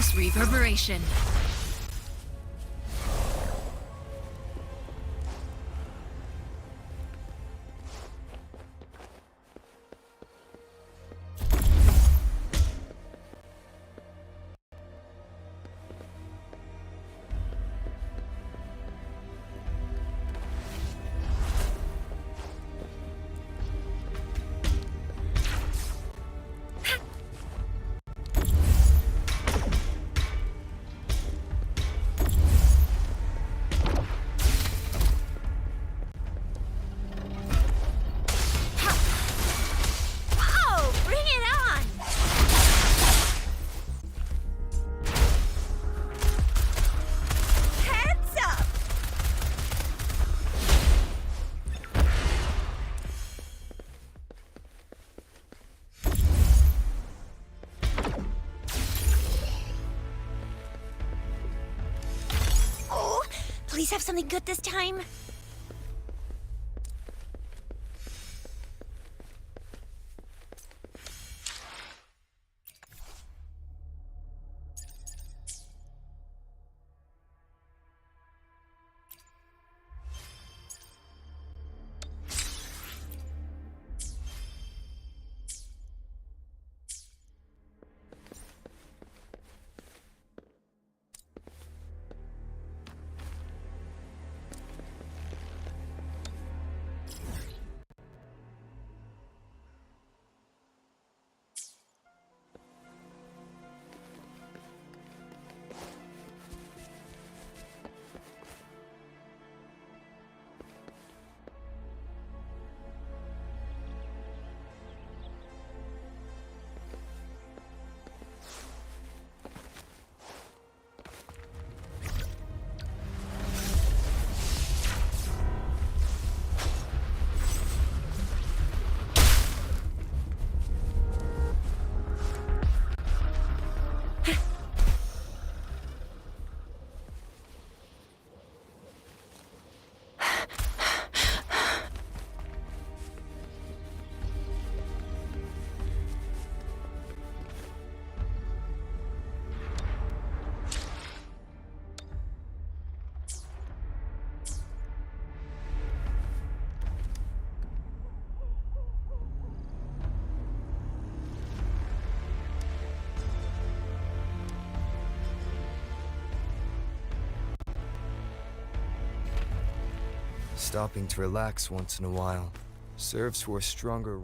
this reverberation. Please have something good this time. Stopping to relax once in a while serves for a stronger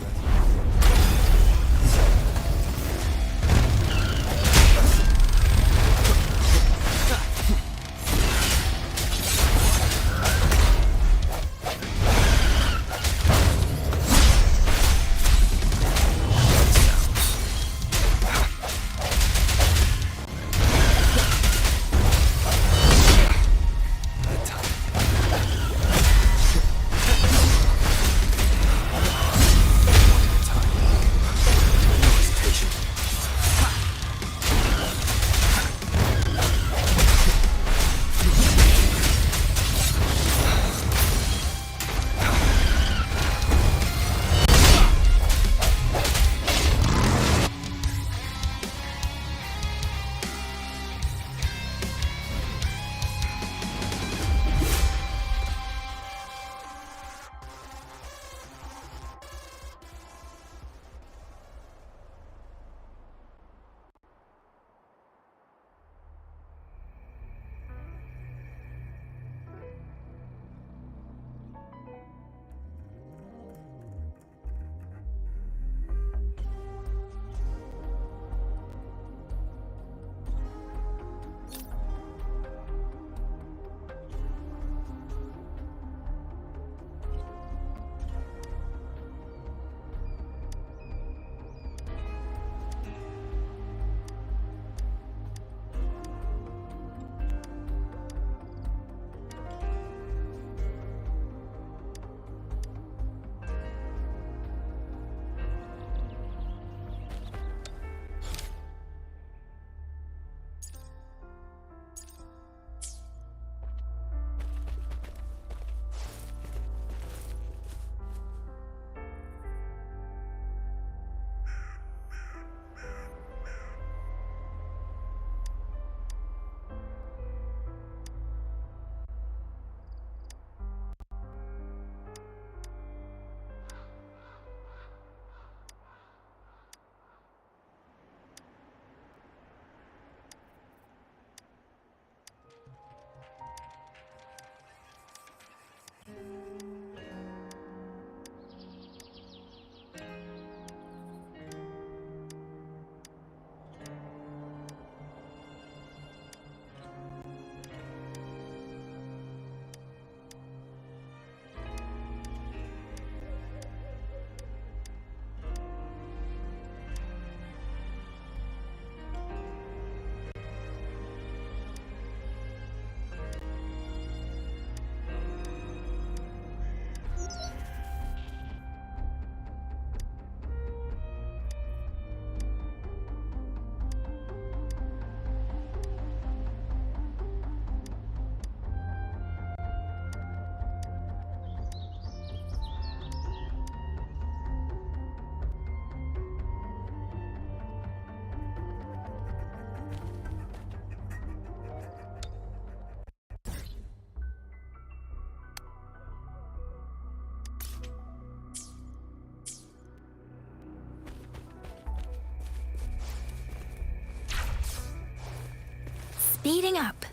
Speeding up.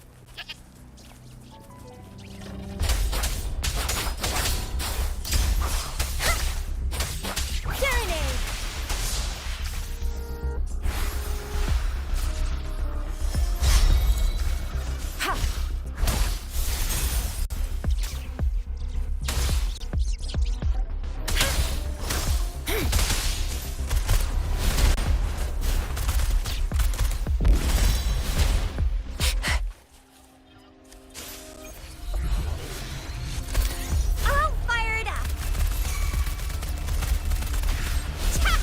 Serenade! Ha! I'll fire it up! Cha!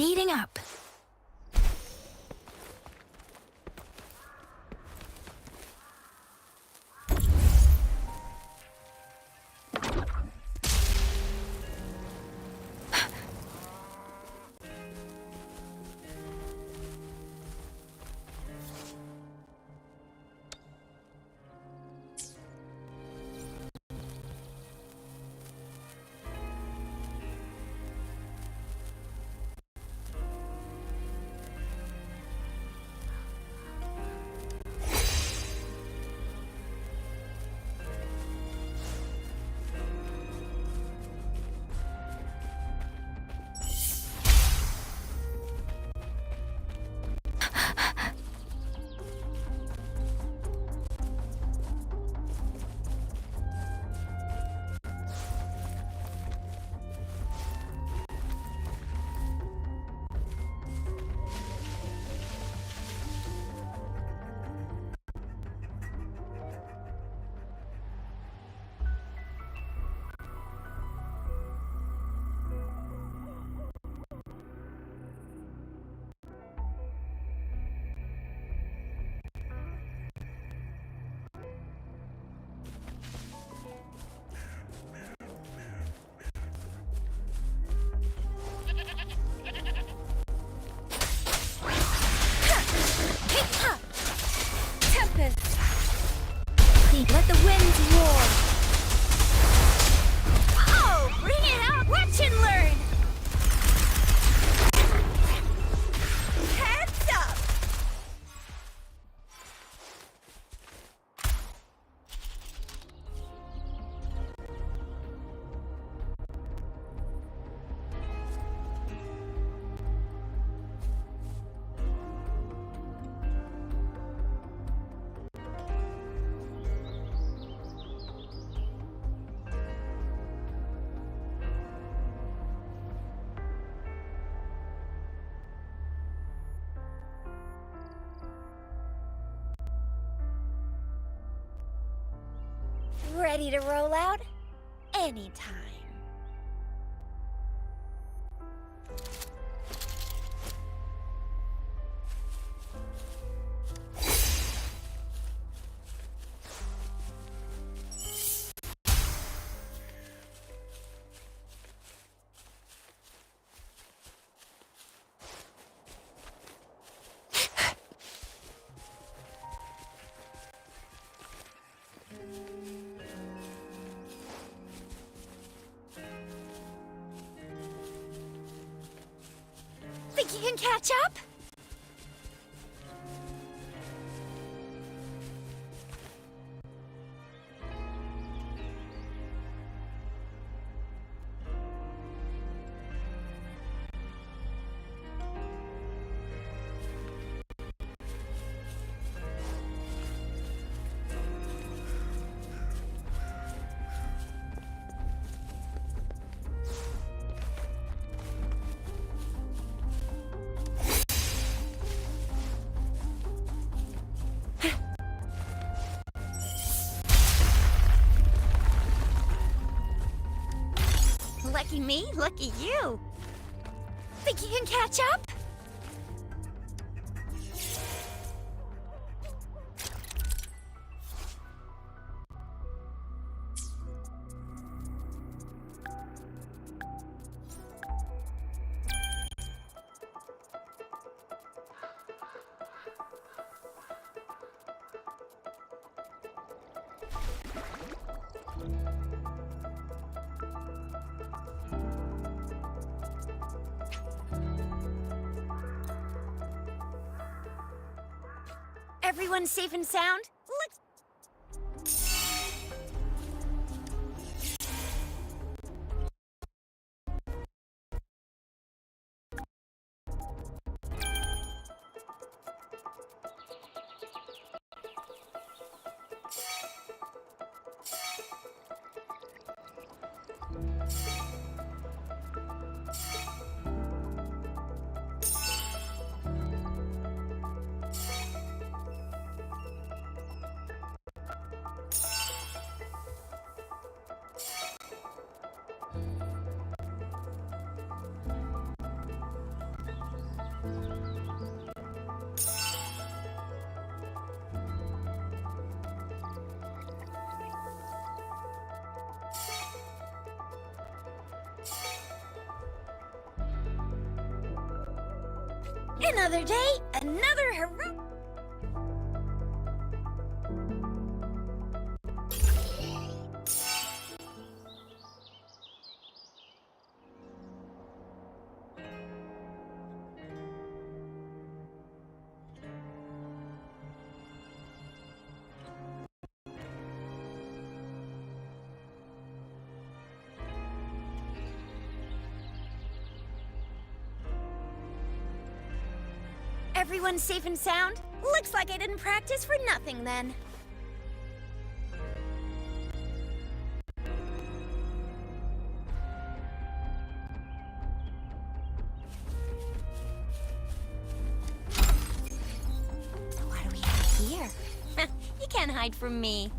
Speeding up. Ready to roll out? Anytime. Think you can catch up? Lucky me, lucky you. Think you can catch up? Everyone safe and sound? Another day, another hero. Everyone safe and sound? Looks like I didn't practice for nothing then. So what do we have here? You can't hide from me.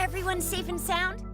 Everyone safe and sound?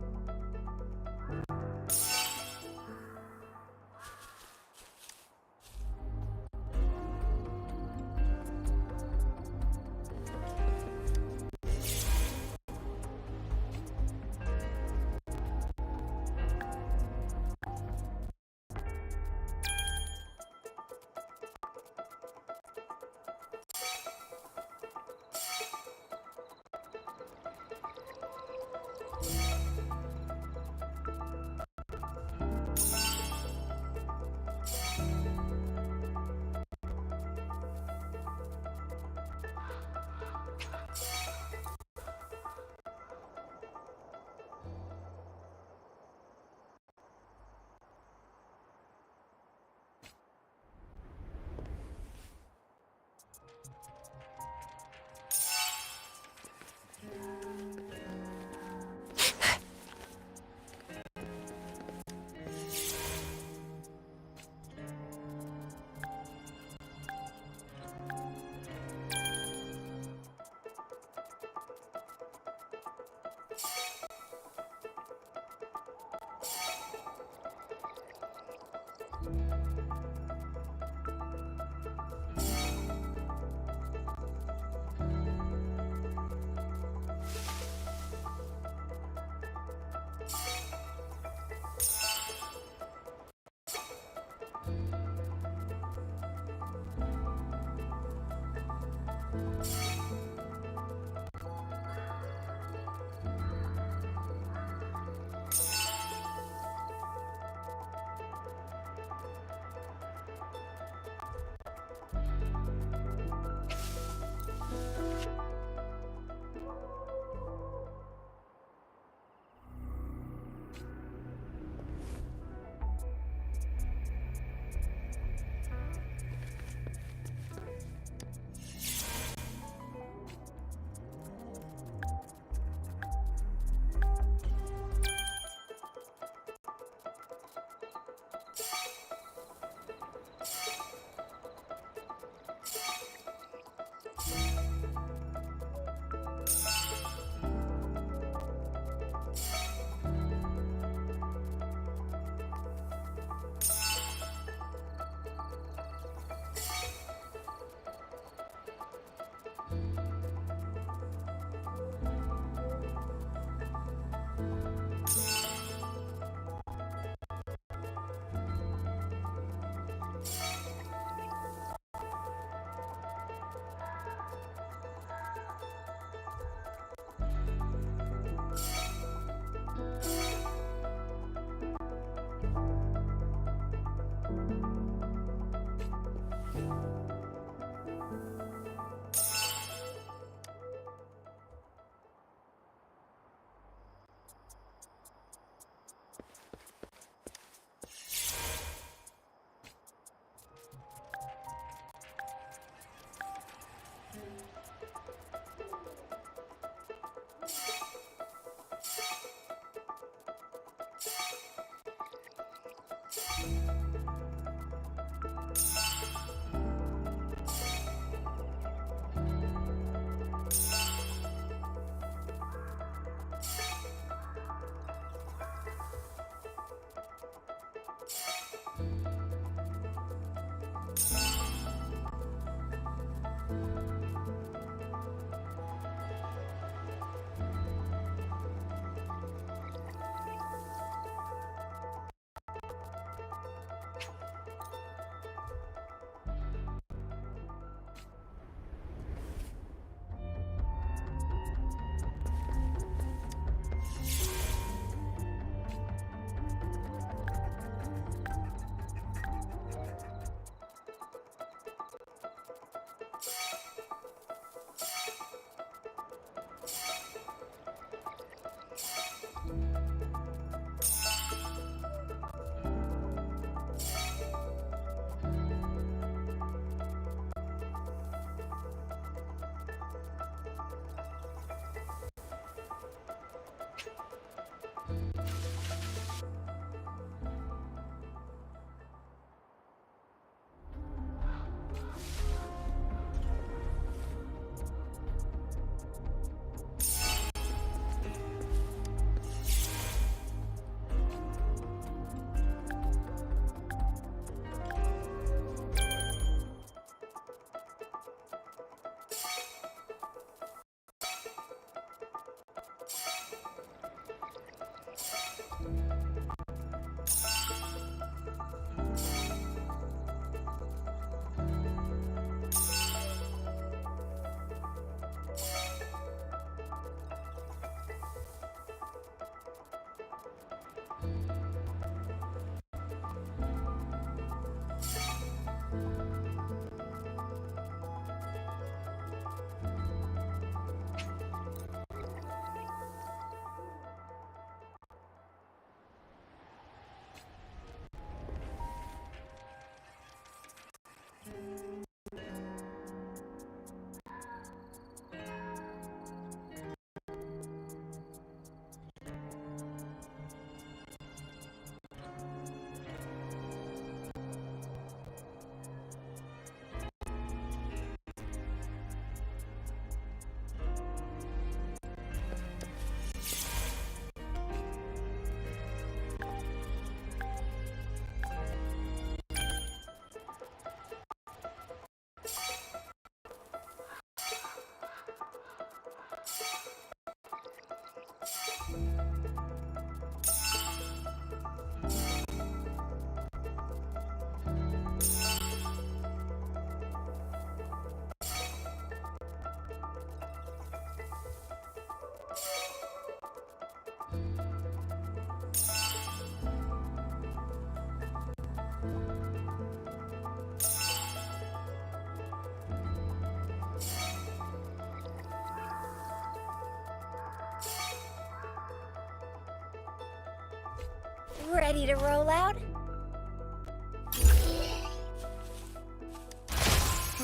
Ready to roll out?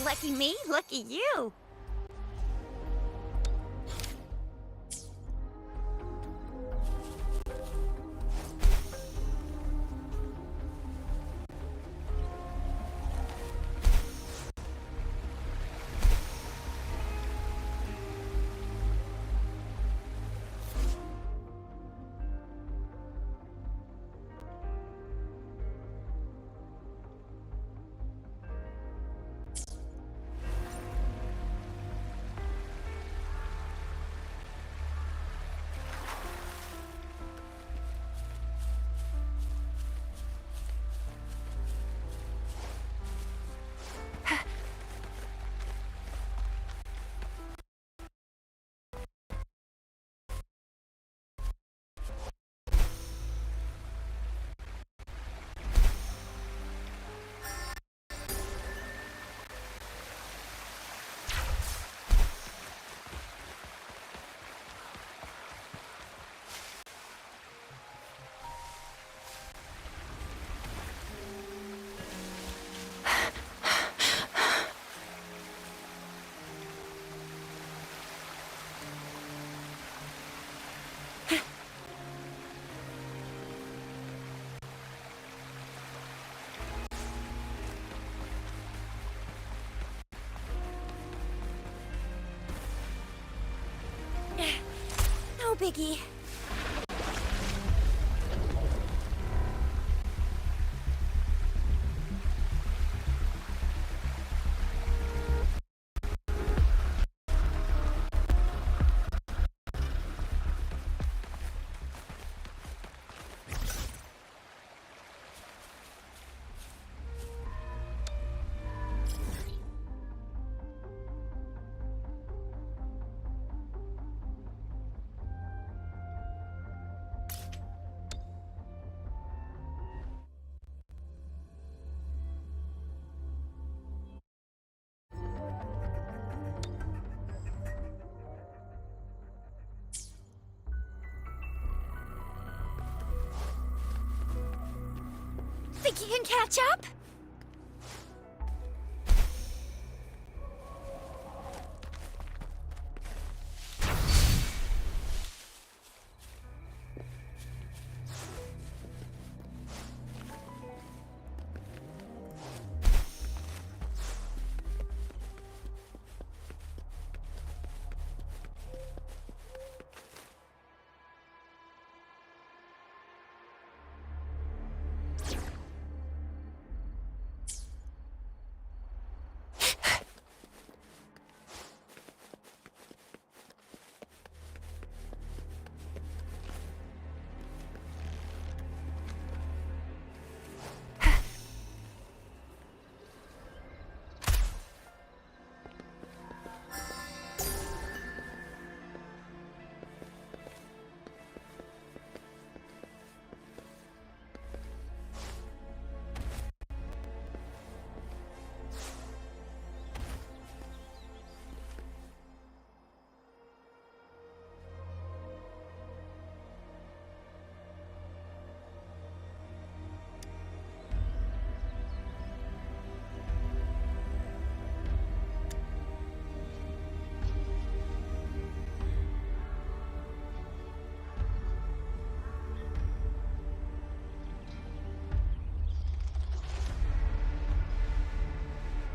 Lucky me, lucky you. No biggie. Think you can catch up?